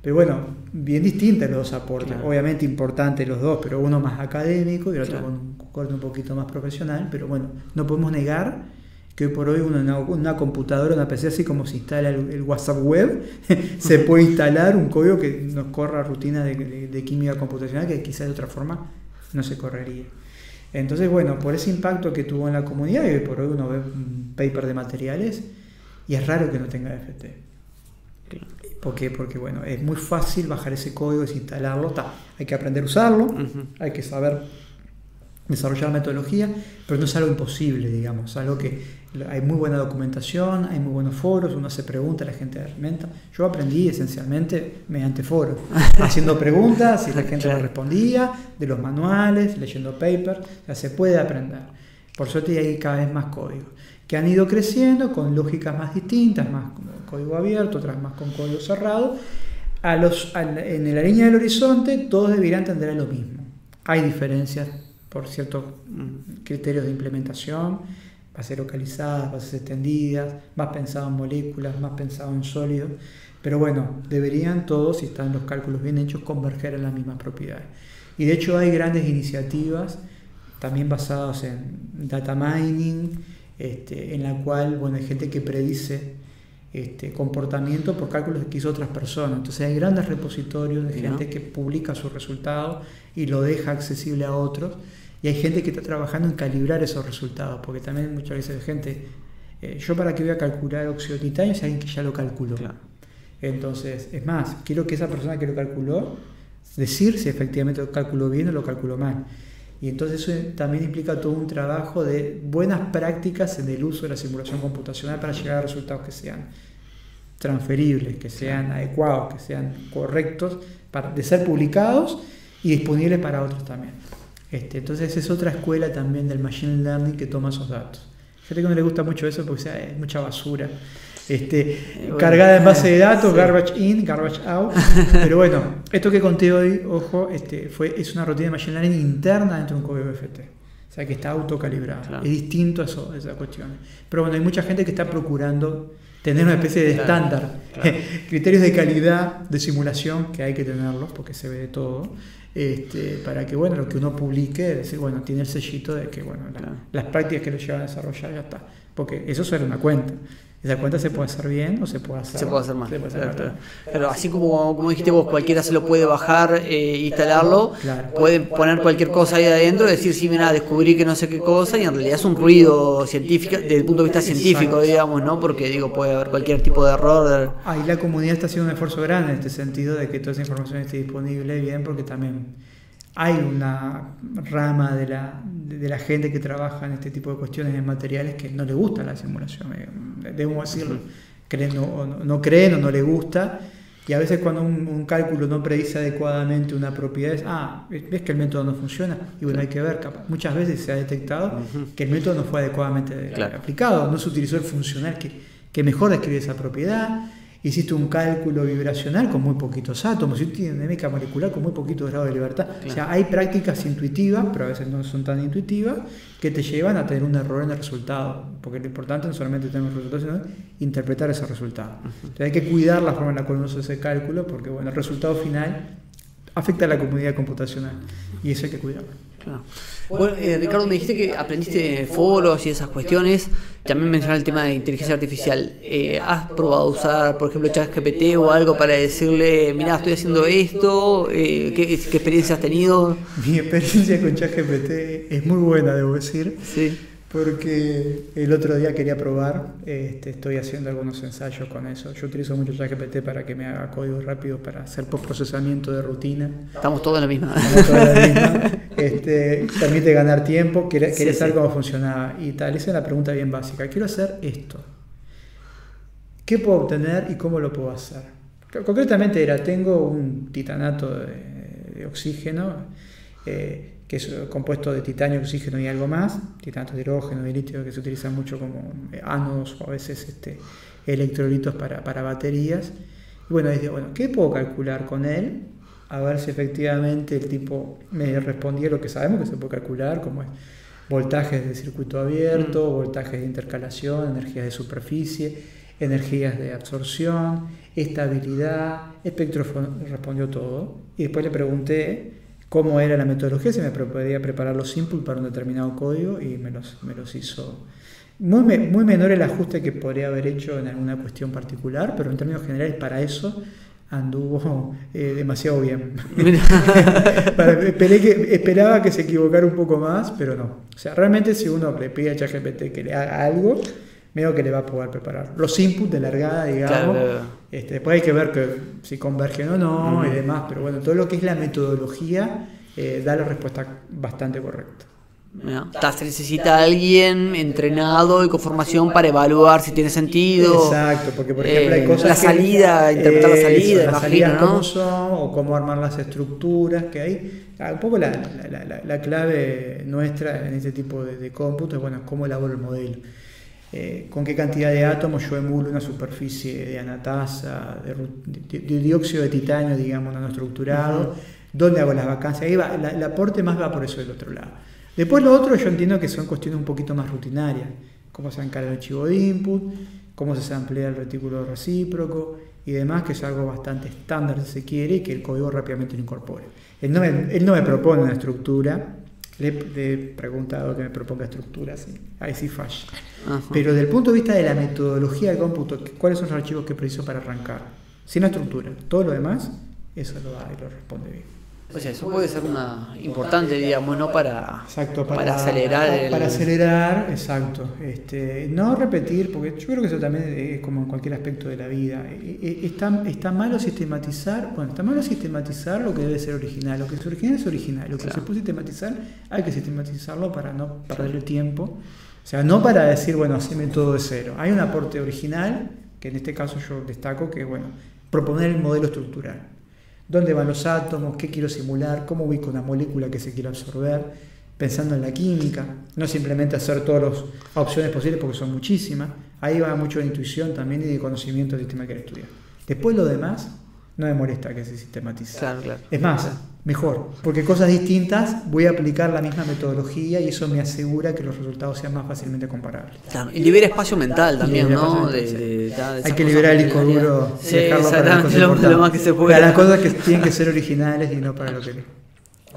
S2: Pero bueno, bien distintos los dos aportes. Claro. Obviamente importantes los dos, pero uno más académico y el otro con un corte un poquito más profesional. Pero bueno, no podemos negar que hoy por hoy una computadora, una PC, así como se instala el WhatsApp web, se puede instalar un código que nos corra rutina de química computacional que quizás de otra forma no se correría. Entonces, bueno, por ese impacto que tuvo en la comunidad, y por hoy uno ve un paper de materiales y es raro que no tenga DFT. ¿Por qué? Porque, bueno, es muy fácil bajar ese código, desinstalarlo. Hay que aprender a usarlo, hay que saber desarrollar metodología, pero no es algo imposible, digamos. Es algo que hay muy buena documentación, hay muy buenos foros, uno se pregunta, la gente argumenta. Yo aprendí esencialmente mediante foros, haciendo preguntas y la gente me respondía, de los manuales, leyendo papers. O sea, se puede aprender. Por suerte hay cada vez más códigos que han ido creciendo con lógicas más distintas, más con código abierto, otras más con código cerrado. En la línea del horizonte todos deberían tender a lo mismo. Hay diferencias por ciertos criterios de implementación, bases localizadas, bases extendidas, más pensado en moléculas, más pensado en sólidos, pero bueno, deberían todos, si están los cálculos bien hechos, converger en las mismas propiedades. Y de hecho hay grandes iniciativas, también basadas en data mining, en la cual, bueno, hay gente que predice comportamiento por cálculos que hizo otras personas. Entonces hay grandes repositorios de gente que publica sus resultados y lo deja accesible a otros. Y hay gente que está trabajando en calibrar esos resultados, porque también muchas veces hay gente, yo para qué voy a calcular óxido de titanio si hay alguien que ya lo calculó. Claro. Entonces, es más, quiero que esa persona que lo calculó, decir si efectivamente lo calculó bien o lo calculó mal. Y entonces eso también implica todo un trabajo de buenas prácticas en el uso de la simulación computacional para llegar a resultados que sean transferibles, que sean adecuados, que sean correctos, de ser publicados y disponibles para otros también. Entonces es otra escuela también del machine learning que toma esos datos. Gente que no le gusta mucho eso porque es mucha basura cargada en base de datos, garbage in, garbage out. Pero bueno, esto que conté hoy, ojo, es una rutina de machine learning interna dentro de un código FT. O sea que está autocalibrado. Claro. Es distinto a esa cuestión. Pero bueno, hay mucha gente que está procurando tener una especie de estándar, criterios de calidad de simulación que hay que tenerlos porque se ve de todo. Para que bueno, lo que uno publique, decir, bueno, tiene el sellito de que bueno, las prácticas que lo llevan a desarrollar ya está, porque eso será una cuenta. Esa cuenta se puede hacer bien o se puede hacer mal.
S1: Pero así como dijiste vos, cualquiera se lo puede bajar e instalarlo, puede poner cualquier cosa ahí adentro y decir, sí, mira, descubrí que no sé qué cosa, y en realidad es un ruido científico, desde el punto de vista científico, digamos, ¿no? Porque digo, puede haber cualquier tipo de error.
S2: Ahí la comunidad está haciendo un esfuerzo grande en este sentido de que toda esa información esté disponible bien, porque también hay una rama de la gente que trabaja en este tipo de cuestiones en materiales que no le gusta la simulación, debemos decirlo, no creen o no le gusta, y a veces cuando un cálculo no predice adecuadamente una propiedad, ves que el método no funciona, y bueno, hay que ver, muchas veces se ha detectado que el método no fue adecuadamente aplicado, no se utilizó el funcional que mejor describe esa propiedad, hiciste un cálculo vibracional con muy poquitos átomos, hiciste una dinámica molecular con muy poquitos grados de libertad. Claro. O sea, hay prácticas intuitivas, pero a veces no son tan intuitivas, que te llevan a tener un error en el resultado, porque lo importante no solamente tener el resultado, sino interpretar ese resultado. Entonces hay que cuidar la forma en la cual uno hace ese cálculo, porque bueno, el resultado final afecta a la comunidad computacional y eso hay que cuidarlo.
S1: Claro. Bueno, Ricardo, me dijiste que aprendiste foros y esas cuestiones. También mencionaste el tema de inteligencia artificial. ¿Has probado usar, por ejemplo, ChatGPT o algo para decirle, mirá, estoy haciendo esto? ¿Qué experiencia has tenido?
S2: Mi experiencia con ChatGPT es muy buena, debo decir.
S1: Sí.
S2: Porque el otro día quería probar, estoy haciendo algunos ensayos con eso. Yo utilizo mucho ChatGPT para que me haga código rápido para hacer postprocesamiento de rutina.
S1: Estamos todos en la misma.
S2: Permite ganar tiempo, quería saber cómo funcionaba y tal. Esa es una pregunta bien básica. Quiero hacer esto. ¿Qué puedo obtener y cómo lo puedo hacer? Concretamente tengo un titanato de oxígeno, que es compuesto de titanio, oxígeno y algo más, titanato de hidrógeno, de litio, que se utilizan mucho como ánodos o a veces electrolitos para baterías. Y bueno, ¿qué puedo calcular con él? A ver si efectivamente el tipo me respondía lo que sabemos que se puede calcular, como es voltajes de circuito abierto, voltajes de intercalación, energías de superficie, energías de absorción, estabilidad, espectro, respondió todo. Y después le pregunté cómo era la metodología, si me podía preparar los inputs para un determinado código y me los hizo. Muy menor el ajuste que podría haber hecho en alguna cuestión particular, pero en términos generales para eso anduvo demasiado bien. Esperaba que se equivocara un poco más, pero no. O sea, realmente si uno le pide a ChatGPT que le haga algo, medio que le va a poder preparar los inputs de largada, digamos. Claro. Después hay que ver si convergen o no y demás, pero bueno, todo lo que es la metodología da la respuesta bastante correcta.
S1: Se necesita alguien entrenado y con formación para evaluar si tiene sentido.
S2: Exacto, porque por ejemplo hay cosas
S1: la salida, interpretar la salida,
S2: las salidas, ¿no? Cómo son o cómo armar las estructuras que hay. Un poco la clave nuestra en este tipo de cómputo es cómo elaboro el modelo. Con qué cantidad de átomos yo emulo una superficie de anatasa, de dióxido de titanio, digamos, nanoestructurado, dónde hago las vacancias. Ahí va, el aporte más va por eso del otro lado. Después lo otro yo entiendo que son cuestiones un poquito más rutinarias, cómo se encarga el archivo de input, cómo se samplea el retículo recíproco y demás, que es algo bastante estándar si se quiere y que el código rápidamente lo incorpore. Él no me propone una estructura, le he preguntado que me proponga estructuras, ahí sí falla. Pero desde el punto de vista de la metodología del cómputo, ¿cuáles son los archivos que preciso para arrancar? Sin la estructura, todo lo demás, eso lo da y lo responde bien.
S1: O sea, eso puede ser una importante, digamos, ¿no? Para acelerar.
S2: Para acelerar, exacto. No repetir, porque yo creo que eso también es como en cualquier aspecto de la vida. Está malo sistematizar, lo que debe ser original. Lo que es original es original. Lo que se puede sistematizar, hay que sistematizarlo para no perder tiempo. O sea, no para decir, haceme todo de cero. Hay un aporte original, que en este caso yo destaco, que proponer el modelo estructural. ¿Dónde van los átomos? ¿Qué quiero simular? ¿Cómo ubico una molécula que se quiere absorber? Pensando en la química, no simplemente hacer todas las opciones posibles porque son muchísimas. Ahí va mucho de intuición también y de conocimiento del sistema que quiero estudiar. Después lo demás no me molesta que se sistematice.
S1: Claro.
S2: Es más, mejor, porque cosas distintas voy a aplicar la misma metodología y eso me asegura que los resultados sean más fácilmente comparables.
S1: Claro, y libera espacio mental también, ¿no? Hay
S2: que liberar el disco duro, dejarlo para las cosas importantes,
S1: lo más que se pueda.
S2: Para las cosas que tienen que ser originales y no para lo que no.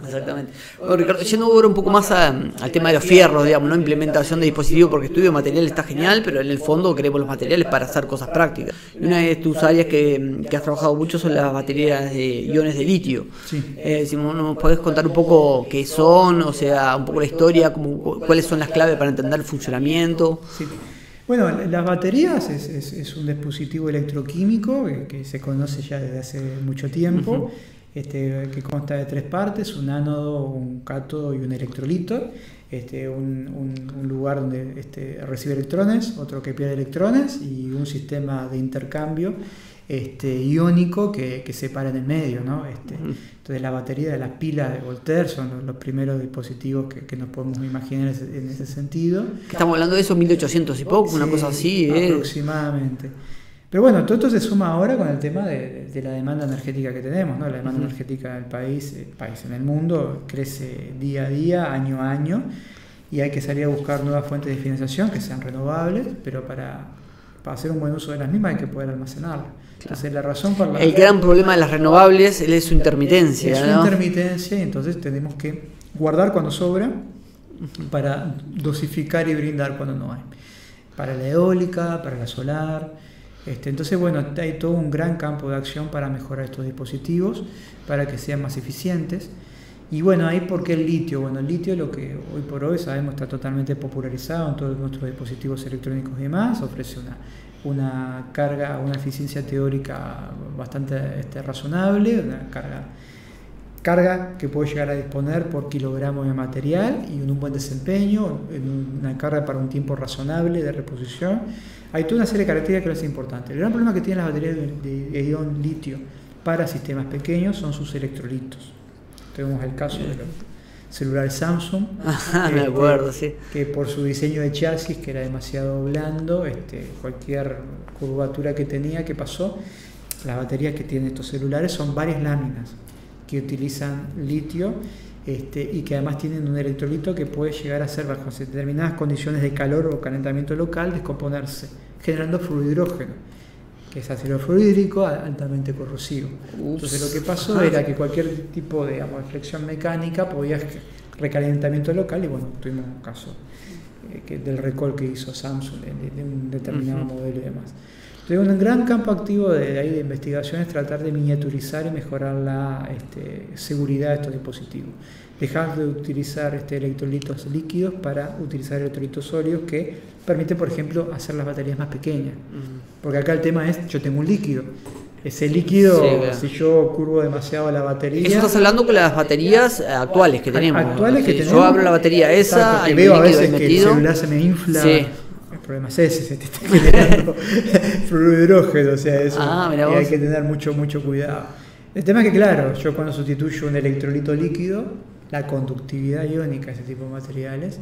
S1: Exactamente. Bueno, Ricardo, yendo ahora un poco más al tema de los fierros, digamos, ¿no? Implementación de dispositivos, porque estudio de material está genial, pero en el fondo queremos los materiales para hacer cosas prácticas. Y una de tus áreas que has trabajado mucho son las baterías de iones de litio.
S2: Sí.
S1: Si nos podés contar un poco qué son, o sea, un poco la historia, cuáles son las claves para entender el funcionamiento.
S2: Sí. Bueno, las baterías es un dispositivo electroquímico que se conoce ya desde hace mucho tiempo. Que consta de tres partes: un ánodo, un cátodo y un electrolito, un lugar donde recibe electrones, otro que pierde electrones y un sistema de intercambio iónico que separa en el medio, ¿no? Entonces la batería de las pilas de Voltaire son los primeros dispositivos que nos podemos imaginar en ese sentido.
S1: Estamos hablando de eso, 1800 y poco, una cosa así.
S2: Aproximadamente. Pero bueno, todo esto se suma ahora con el tema de la demanda energética que tenemos, ¿no? La demanda energética del país en el mundo crece día a día, año a año, y hay que salir a buscar nuevas fuentes de financiación que sean renovables, pero para hacer un buen uso de las mismas hay que poder almacenarlas. Entonces, la razón por la
S1: el gran problema de las renovables es su intermitencia.
S2: Es su intermitencia, y entonces tenemos que guardar cuando sobra para dosificar y brindar cuando no hay. Para la eólica, para la solar. Entonces, bueno, hay todo un gran campo de acción para mejorar estos dispositivos, para que sean más eficientes. Y bueno, ahí ¿por qué el litio? Bueno, el litio, lo que hoy por hoy sabemos, está totalmente popularizado en todos nuestros dispositivos electrónicos y demás. Ofrece una carga, una eficiencia teórica bastante razonable, una carga que puede llegar a disponer por kilogramo de material y un buen desempeño, una carga para un tiempo razonable de reposición. Hay toda una serie de características que lo hacen importante. El gran problema que tienen las baterías de ion litio para sistemas pequeños son sus electrolitos. Tenemos el caso del celular Samsung,
S1: me acuerdo, sí.
S2: Que por su diseño de chasis, que era demasiado blando, cualquier curvatura que tenía, ¿qué pasó? Las baterías que tienen estos celulares son varias láminas que utilizan litio, y que además tienen un electrolito que puede llegar a ser, bajo determinadas condiciones de calor o calentamiento local, descomponerse, generando fluorohidrógeno, que es ácido fluorhídrico altamente corrosivo. Entonces lo que pasó era que cualquier tipo de flexión mecánica podía recalentamiento local, y bueno, tuvimos un caso del recall que hizo Samsung de un determinado modelo y demás. Entonces, un gran campo activo de investigación es tratar de miniaturizar y mejorar la seguridad de estos dispositivos. Dejar de utilizar electrolitos líquidos para utilizar electrolitos sólidos, que permite, por ejemplo, hacer las baterías más pequeñas. Porque acá el tema es, yo tengo un líquido. Ese líquido, sí, claro, si yo curvo demasiado la batería...
S1: Eso estás hablando con las baterías actuales que tenemos. Yo abro la batería esa,
S2: que veo a veces que el celular se me infla... Sí. El problema es ese, se te está generando fluorohidrógeno, o sea, eso, y hay que tener mucho cuidado. El tema es que, claro, yo cuando sustituyo un electrolito líquido, la conductividad iónica de ese tipo de materiales,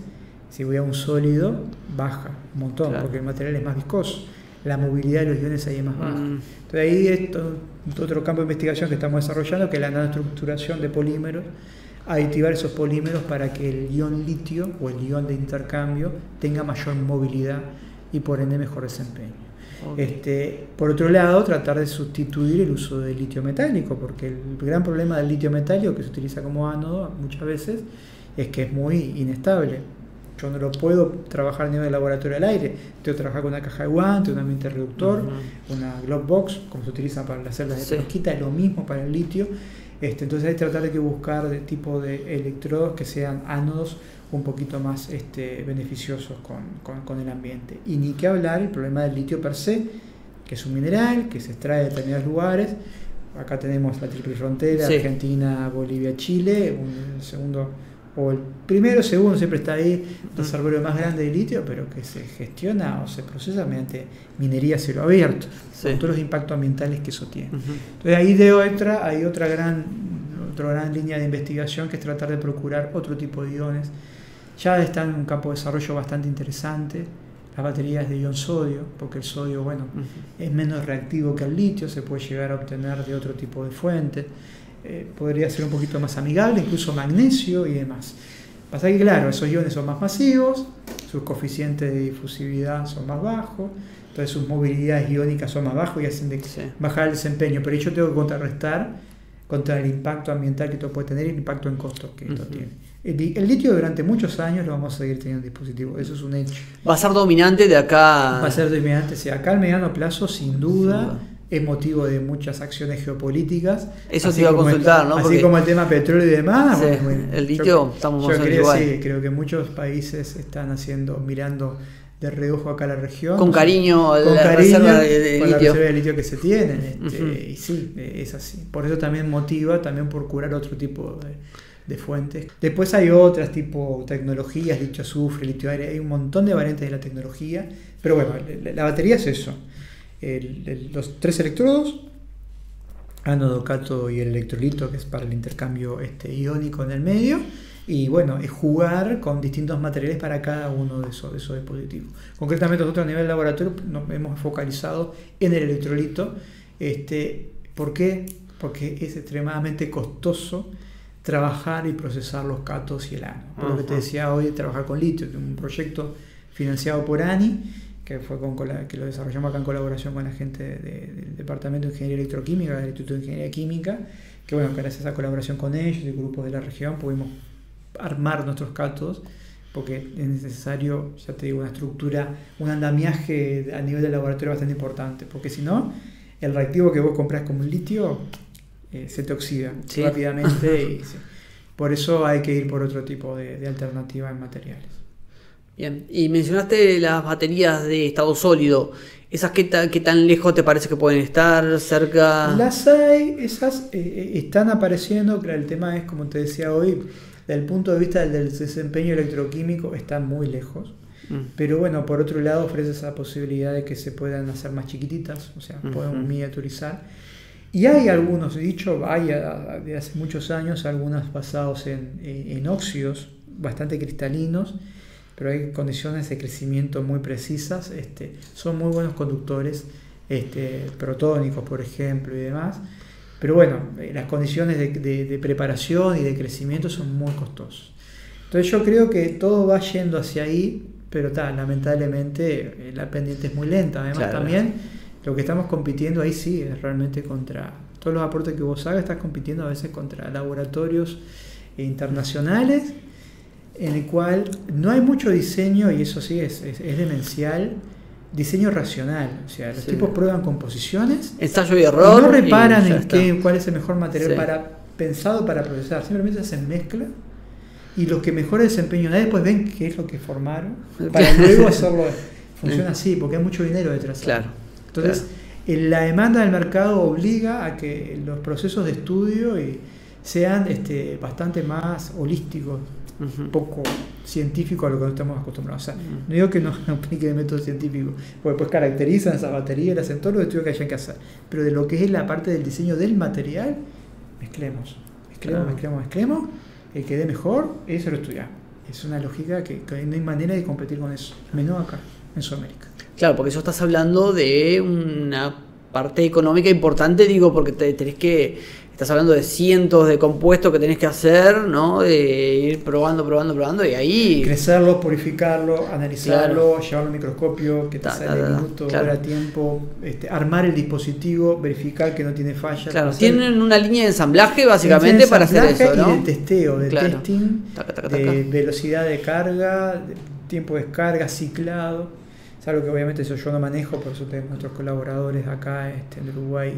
S2: si voy a un sólido, baja un montón, claro, porque el material es más viscoso, la movilidad de los iones ahí es más baja. Entonces ahí es otro campo de investigación que estamos desarrollando, que es la nanoestructuración de polímeros, aditivar esos polímeros para que el ion litio o el ion de intercambio tenga mayor movilidad y por ende mejor desempeño. Okay. Por otro lado, tratar de sustituir el uso del litio metálico, porque el gran problema del litio metálico que se utiliza como ánodo muchas veces es que es muy inestable. Yo no lo puedo trabajar a nivel de laboratorio al aire, tengo que trabajar con una caja de guante, un ambiente reductor, una glove box, como se utiliza para las celdas de perovskita, es lo mismo para el litio. Entonces hay que tratar de buscar de tipo de electrodos que sean ánodos un poquito más beneficiosos con el ambiente. Y ni que hablar el problema del litio per se, que es un mineral que se extrae de determinados lugares. Acá tenemos la triple frontera, sí, Argentina, Bolivia, Chile, el segundo, o el primero, segundo, siempre está ahí, el reservorio más grande de litio, pero que se gestiona o se procesa mediante minería a cielo abierto, con todos los impactos ambientales que eso tiene. Entonces ahí hay otra gran línea de investigación, que es tratar de procurar otro tipo de iones. Ya está en un campo de desarrollo bastante interesante las baterías de ion sodio, porque el sodio, bueno, es menos reactivo que el litio, se puede llegar a obtener de otro tipo de fuente. Podría ser un poquito más amigable, incluso magnesio y demás. Pasa que, claro, esos iones son más masivos, sus coeficientes de difusividad son más bajos, entonces sus movilidades iónicas son más bajos y hacen bajar el desempeño. Pero yo tengo que contrarrestar contra el impacto ambiental que esto puede tener y el impacto en costos que esto tiene. El litio durante muchos años lo vamos a seguir teniendo en dispositivos, eso es un hecho.
S1: ¿Va a ser dominante de acá?
S2: Va a ser dominante, sí, acá al mediano plazo, sin duda. Es motivo de muchas acciones geopolíticas.
S1: Eso te iba a consultar, ¿no?
S2: Así como el tema petróleo y demás.
S1: Sí, bueno, el litio, estamos más
S2: igual. Sí, creo que muchos países están mirando de reojo acá la región.
S1: Con cariño, la reserva
S2: de litio que se tienen. Y sí, es así. Por eso también motiva, también por curar otro tipo de fuentes. Después hay otras tipo tecnologías, litio azufre, litio aire, hay un montón de variantes de la tecnología. Pero bueno, la batería es eso. Los 3 electrodos, ánodo, cátodo y el electrolito, que es para el intercambio iónico en el medio. Y bueno, es jugar con distintos materiales para cada uno de esos dispositivos. Concretamente nosotros a nivel laboratorio nos hemos focalizado en el electrolito. ¿Por qué? Porque es extremadamente costoso trabajar y procesar los cátodos y el ánodo. Por lo que te decía hoy, trabajar con litio, un proyecto financiado por ANI, que fue que lo desarrollamos acá en colaboración con la gente del Departamento de Ingeniería Electroquímica, del Instituto de Ingeniería Química, que bueno, gracias a esa colaboración con ellos y grupos de la región pudimos armar nuestros cátodos, porque es necesario, ya te digo, una estructura, un andamiaje a nivel de laboratorio bastante importante, porque si no, el reactivo que vos compras como un litio se te oxida rápidamente y por eso hay que ir por otro tipo de alternativa en materiales.
S1: Bien, y mencionaste las baterías de estado sólido. ¿Esas qué tan lejos te parece que pueden estar? ¿Cerca?
S2: Las hay, esas están apareciendo, claro, el tema es, como te decía hoy, desde el punto de vista del desempeño electroquímico están muy lejos, pero bueno, por otro lado ofrece esa posibilidad de que se puedan hacer más chiquititas, o sea, podemos miniaturizar. Y hay algunos, hay de hace muchos años, algunas basados en óxidos bastante cristalinos, pero hay condiciones de crecimiento muy precisas, son muy buenos conductores, protónicos, por ejemplo, y demás. Pero bueno, las condiciones de preparación y de crecimiento son muy costosas. Entonces yo creo que todo va yendo hacia ahí, pero lamentablemente la pendiente es muy lenta. Además también lo que estamos compitiendo ahí sí es realmente contra todos los aportes que vos hagas, estás compitiendo a veces contra laboratorios internacionales en el cual no hay mucho diseño, y eso sí es demencial, diseño racional. O sea, los tipos prueban composiciones,
S1: ensayo y error,
S2: y no reparan en cuál es el mejor material pensado para procesar, simplemente hacen mezcla, y los que mejor desempeño dan después ven qué es lo que formaron para luego hacerlo. Funciona así, porque hay mucho dinero detrás. Entonces, la demanda del mercado obliga a que los procesos de estudio sean bastante más holísticos, poco científico a lo que estamos acostumbrados. O sea, no digo que no aplique el método científico, porque pues caracterizan esas baterías, hacen todos los estudios que hayan que hacer, pero de lo que es la parte del diseño del material, mezclemos, el que dé mejor, eso lo estudiamos. Es una lógica que no hay manera de competir con eso, menos acá, en Sudamérica.
S1: Claro, porque eso estás hablando de una parte económica importante, digo, porque estás hablando de cientos de compuestos que tenés que hacer, ¿no? De ir probando, y ahí...
S2: Crecerlo, purificarlo, analizarlo, llevarlo al microscopio, que te sale minutos, hora, tiempo, armar el dispositivo, verificar que no tiene fallas.
S1: Claro, tienen una línea de ensamblaje básicamente para hacer eso, ¿no?
S2: Y de testeo, de testing, de velocidad de carga, de tiempo de descarga, ciclado. Es algo que obviamente yo no manejo, por eso tenemos nuestros colaboradores acá en Uruguay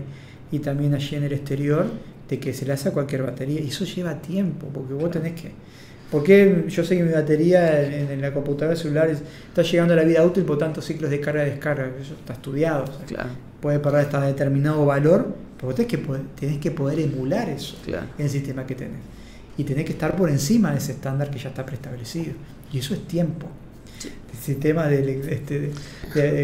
S2: y también allí en el exterior, de que se le hace a cualquier batería, y eso lleva tiempo, porque vos tenés que... Porque yo sé que mi batería en la computadora celular está llegando a la vida útil por tantos ciclos de carga y descarga, eso está estudiado, o sea, puede perder hasta determinado valor, pero vos tenés que poder emular eso en el sistema que tenés, y tenés que estar por encima de ese estándar que ya está preestablecido, y eso es tiempo. El sistema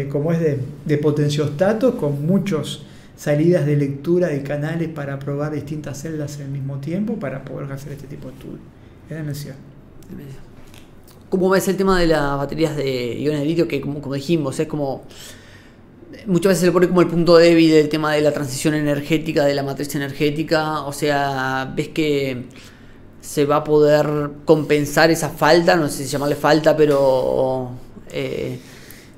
S2: como es de potenciostatos con muchos salidas de lectura de canales para probar distintas celdas al mismo tiempo para poder hacer este tipo de estudios. Es demencial.
S1: ¿Cómo ves el tema de las baterías de iones de litio? Que como dijimos, es como... Muchas veces se le pone como el punto débil del tema de la transición energética, de la matriz energética. O sea, ¿ves que se va a poder compensar esa falta? No sé si llamarle falta, pero...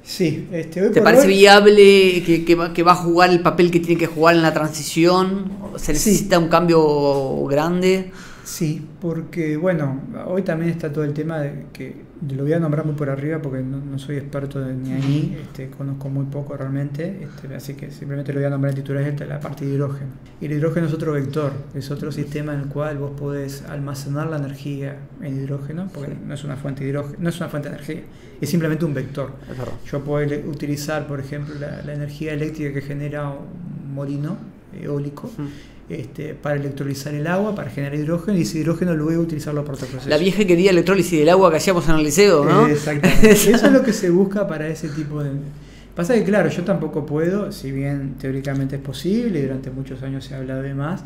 S2: Sí,
S1: ¿te parece viable que va a jugar el papel que tiene que jugar en la transición? ¿Se necesita un cambio grande?
S2: Sí, porque bueno, hoy también está todo el tema de que lo voy a nombrar muy por arriba porque no soy experto ni ahí, conozco muy poco realmente, así que simplemente lo voy a nombrar en titulares, la parte de hidrógeno. Y el hidrógeno es otro vector, es otro sistema en el cual vos podés almacenar la energía en hidrógeno, porque no es una fuente de hidrógeno, no es una fuente de energía, es simplemente un vector. Yo puedo utilizar, por ejemplo, la energía eléctrica que genera un molino eólico, para electrolizar el agua, para generar hidrógeno, y ese hidrógeno luego utilizarlo para otro proceso.
S1: La vieja querida electrólisis del agua que hacíamos en el liceo, ¿no?
S2: Exactamente. Eso es lo que se busca para ese tipo Pasa que, claro, yo tampoco puedo, si bien teóricamente es posible, y durante muchos años se ha hablado de más,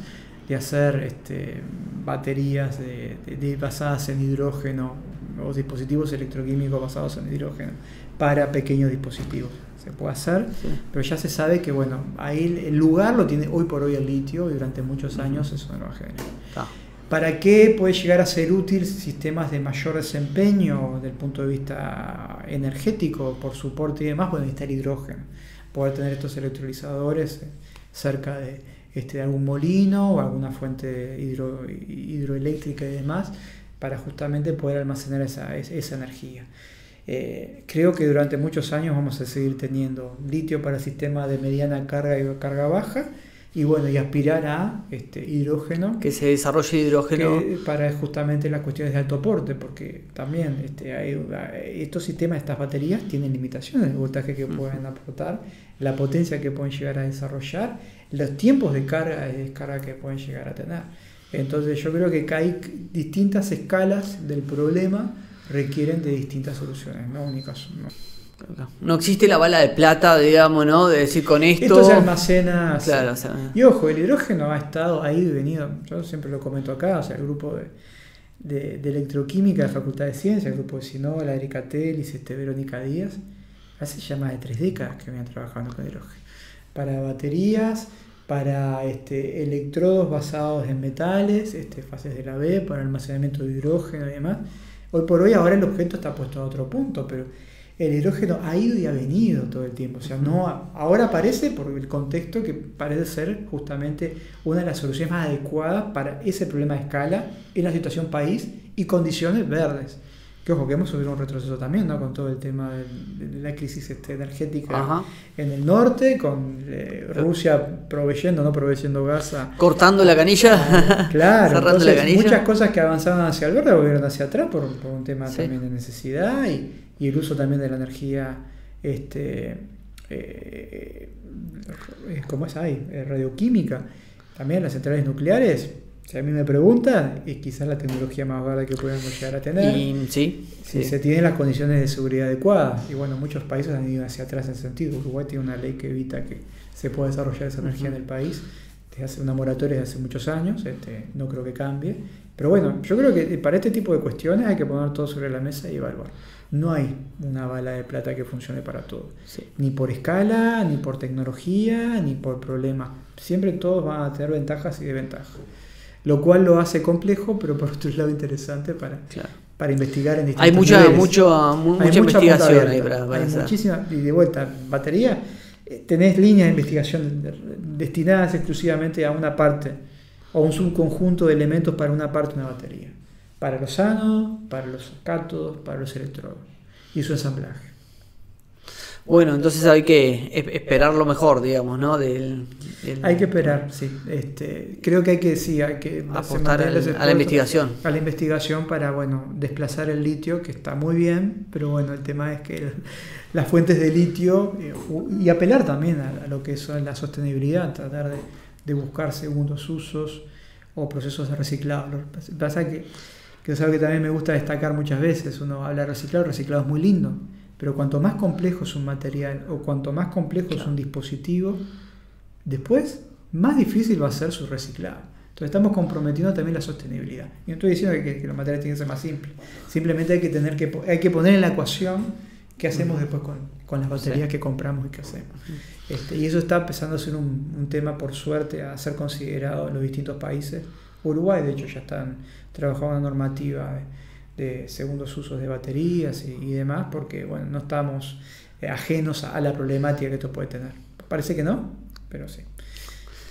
S2: de hacer baterías basadas en hidrógeno o dispositivos electroquímicos basados en hidrógeno para pequeños dispositivos. Se puede hacer, sí, pero ya se sabe que, bueno, ahí el lugar lo tiene hoy por hoy el litio, y durante muchos años eso no lo va a generar. ¿Para qué puede llegar a ser útil sistemas de mayor desempeño desde el punto de vista energético, por su porte y demás? Puede necesitar hidrógeno, poder tener estos electrolizadores cerca de algún molino o alguna fuente hidroeléctrica y demás, para justamente poder almacenar esa energía. Creo que durante muchos años vamos a seguir teniendo litio para sistemas de mediana carga y carga baja, y bueno, y aspirar a hidrógeno,
S1: que se desarrolle hidrógeno
S2: para justamente las cuestiones de alto porte, porque también estos sistemas, estas baterías tienen limitaciones, el voltaje que pueden aportar, la potencia que pueden llegar a desarrollar, los tiempos de carga y descarga que pueden llegar a tener. Entonces yo creo que hay distintas escalas del problema, requieren de distintas soluciones, no únicas.
S1: No existe la bala de plata, digamos, ¿no? De decir, con esto
S2: se almacena.
S1: Claro,
S2: o sea, y ojo, el hidrógeno ha estado ahí y venido. Yo siempre lo comento acá, o sea, el grupo de electroquímica de la Facultad de Ciencias, el grupo de Sinola, Erika Telis, Verónica Díaz, hace ya más de 3 décadas que vienen trabajando con hidrógeno. Para baterías, para electrodos basados en metales, fases de la B, para almacenamiento de hidrógeno y demás. Hoy por hoy, ahora el objeto está puesto a otro punto, pero el hidrógeno ha ido y ha venido todo el tiempo. O sea, no, ahora aparece por el contexto que parece ser justamente una de las soluciones más adecuadas para ese problema de escala en la situación país y condiciones verdes. Que ojo, que hemos sufrido un retroceso también, ¿no? Con todo el tema de la crisis energética en el norte, con Rusia no proveyendo gas.
S1: Cortando la canilla.
S2: Claro, entonces, la canilla. Muchas cosas que avanzaban hacia el verde volvieron hacia atrás por un tema también de necesidad y el uso también de la energía, ¿cómo es ahí? Radioquímica. También las centrales nucleares. Si a mí me preguntan, es quizás la tecnología más barata que podemos llegar a tener. Si se tienen las condiciones de seguridad adecuadas. Y bueno, muchos países han ido hacia atrás en ese sentido. Uruguay tiene una ley que evita que se pueda desarrollar esa energía en el país. Hace una moratoria desde hace muchos años. No creo que cambie. Pero bueno, yo creo que para este tipo de cuestiones hay que poner todo sobre la mesa y evaluar. No hay una bala de plata que funcione para todo. Ni por escala, ni por tecnología, ni por problema. Siempre todos van a tener ventajas y desventajas. Lo cual lo hace complejo, pero por otro lado interesante para investigar en distintos niveles. Hay mucha investigación ahí para hay muchísima, y de vuelta, batería, tenés líneas de investigación destinadas exclusivamente a una parte, o un subconjunto de elementos para una parte de una batería. Para los ánodos, para los cátodos, para los electrodos. Y su ensamblaje.
S1: Bueno, entonces hay que esperar lo mejor, digamos, ¿no?
S2: Hay que esperar, sí. Creo que hay que
S1: apostar a la investigación.
S2: A la investigación para, bueno, desplazar el litio, que está muy bien, pero bueno, el tema es que las fuentes de litio, y apelar también a lo que es la sostenibilidad, tratar de buscar segundos usos o procesos de reciclado. Lo que pasa que es algo que también me gusta destacar muchas veces. Uno habla de reciclado, el reciclado es muy lindo. Pero cuanto más complejo es un material o cuanto más complejo es un dispositivo, después más difícil va a ser su reciclado. Entonces estamos comprometiendo también la sostenibilidad. Y no estoy diciendo que los materiales tienen que ser más simples. Simplemente hay que poner en la ecuación qué hacemos después con las baterías que compramos y qué hacemos. Y eso está empezando a ser un tema, por suerte, a ser considerado en los distintos países. Uruguay, de hecho, ya están trabajando una normativa de segundos usos de baterías y demás, porque bueno, no estamos ajenos a la problemática que esto puede tener. Parece que no, pero sí.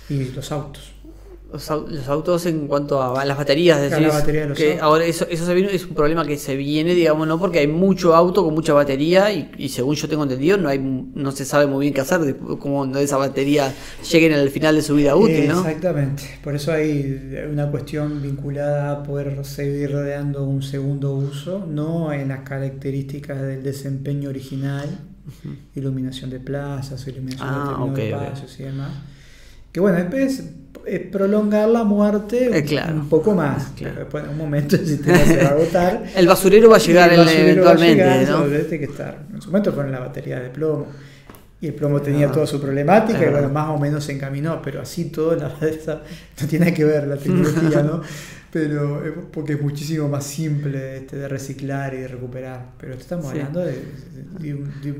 S2: Y los autos.
S1: Los autos en cuanto a las baterías, decís,
S2: la batería de los
S1: que
S2: autos.
S1: Ahora eso es un problema que se viene, digamos, ¿no? Porque hay mucho auto con mucha batería y según yo tengo entendido no se sabe muy bien qué hacer de cómo esa batería lleguen al final de su vida útil, ¿no?
S2: Exactamente, por eso hay una cuestión vinculada a poder seguir rodeando un segundo uso, no en las características del desempeño original, iluminación de plazas, iluminación de espacios y demás. Que bueno, es prolongar la muerte un poco más. Después en un momento el sistema se va a agotar.
S1: El basurero va a llegar eventualmente, ¿no?
S2: Tiene que estar. En su momento fueron las baterías de plomo. Y el plomo tenía toda su problemática y bueno, más o menos se encaminó, pero así todo, la verdad, no tiene que ver la tecnología, ¿no? Pero porque es muchísimo más simple de reciclar y de recuperar. Pero estamos hablando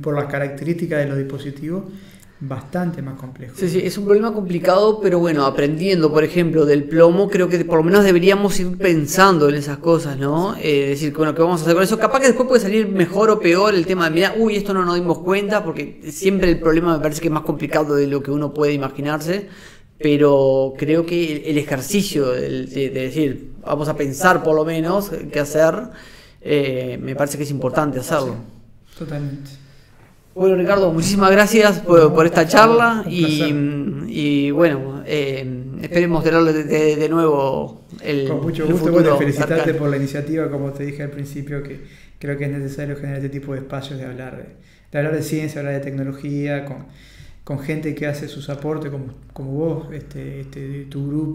S2: por las características de los dispositivos, bastante más complejo.
S1: Sí, es un problema complicado, pero bueno, aprendiendo, por ejemplo, del plomo, creo que por lo menos deberíamos ir pensando en esas cosas, ¿no? Decir, bueno, ¿qué vamos a hacer con eso? Capaz que después puede salir mejor o peor el tema de, mira, esto no nos dimos cuenta, porque siempre el problema me parece que es más complicado de lo que uno puede imaginarse, pero creo que el ejercicio de decir, vamos a pensar por lo menos qué hacer, me parece que es importante hacerlo.
S2: Totalmente.
S1: Bueno, Ricardo, muchísimas gracias por esta charla y bueno, esperemos tenerlo de nuevo
S2: con mucho gusto. Bueno, felicitarte por la iniciativa, como te dije al principio, que creo que es necesario generar este tipo de espacios de hablar de ciencia, hablar de tecnología, con gente que hace sus aportes como vos, tu grupo.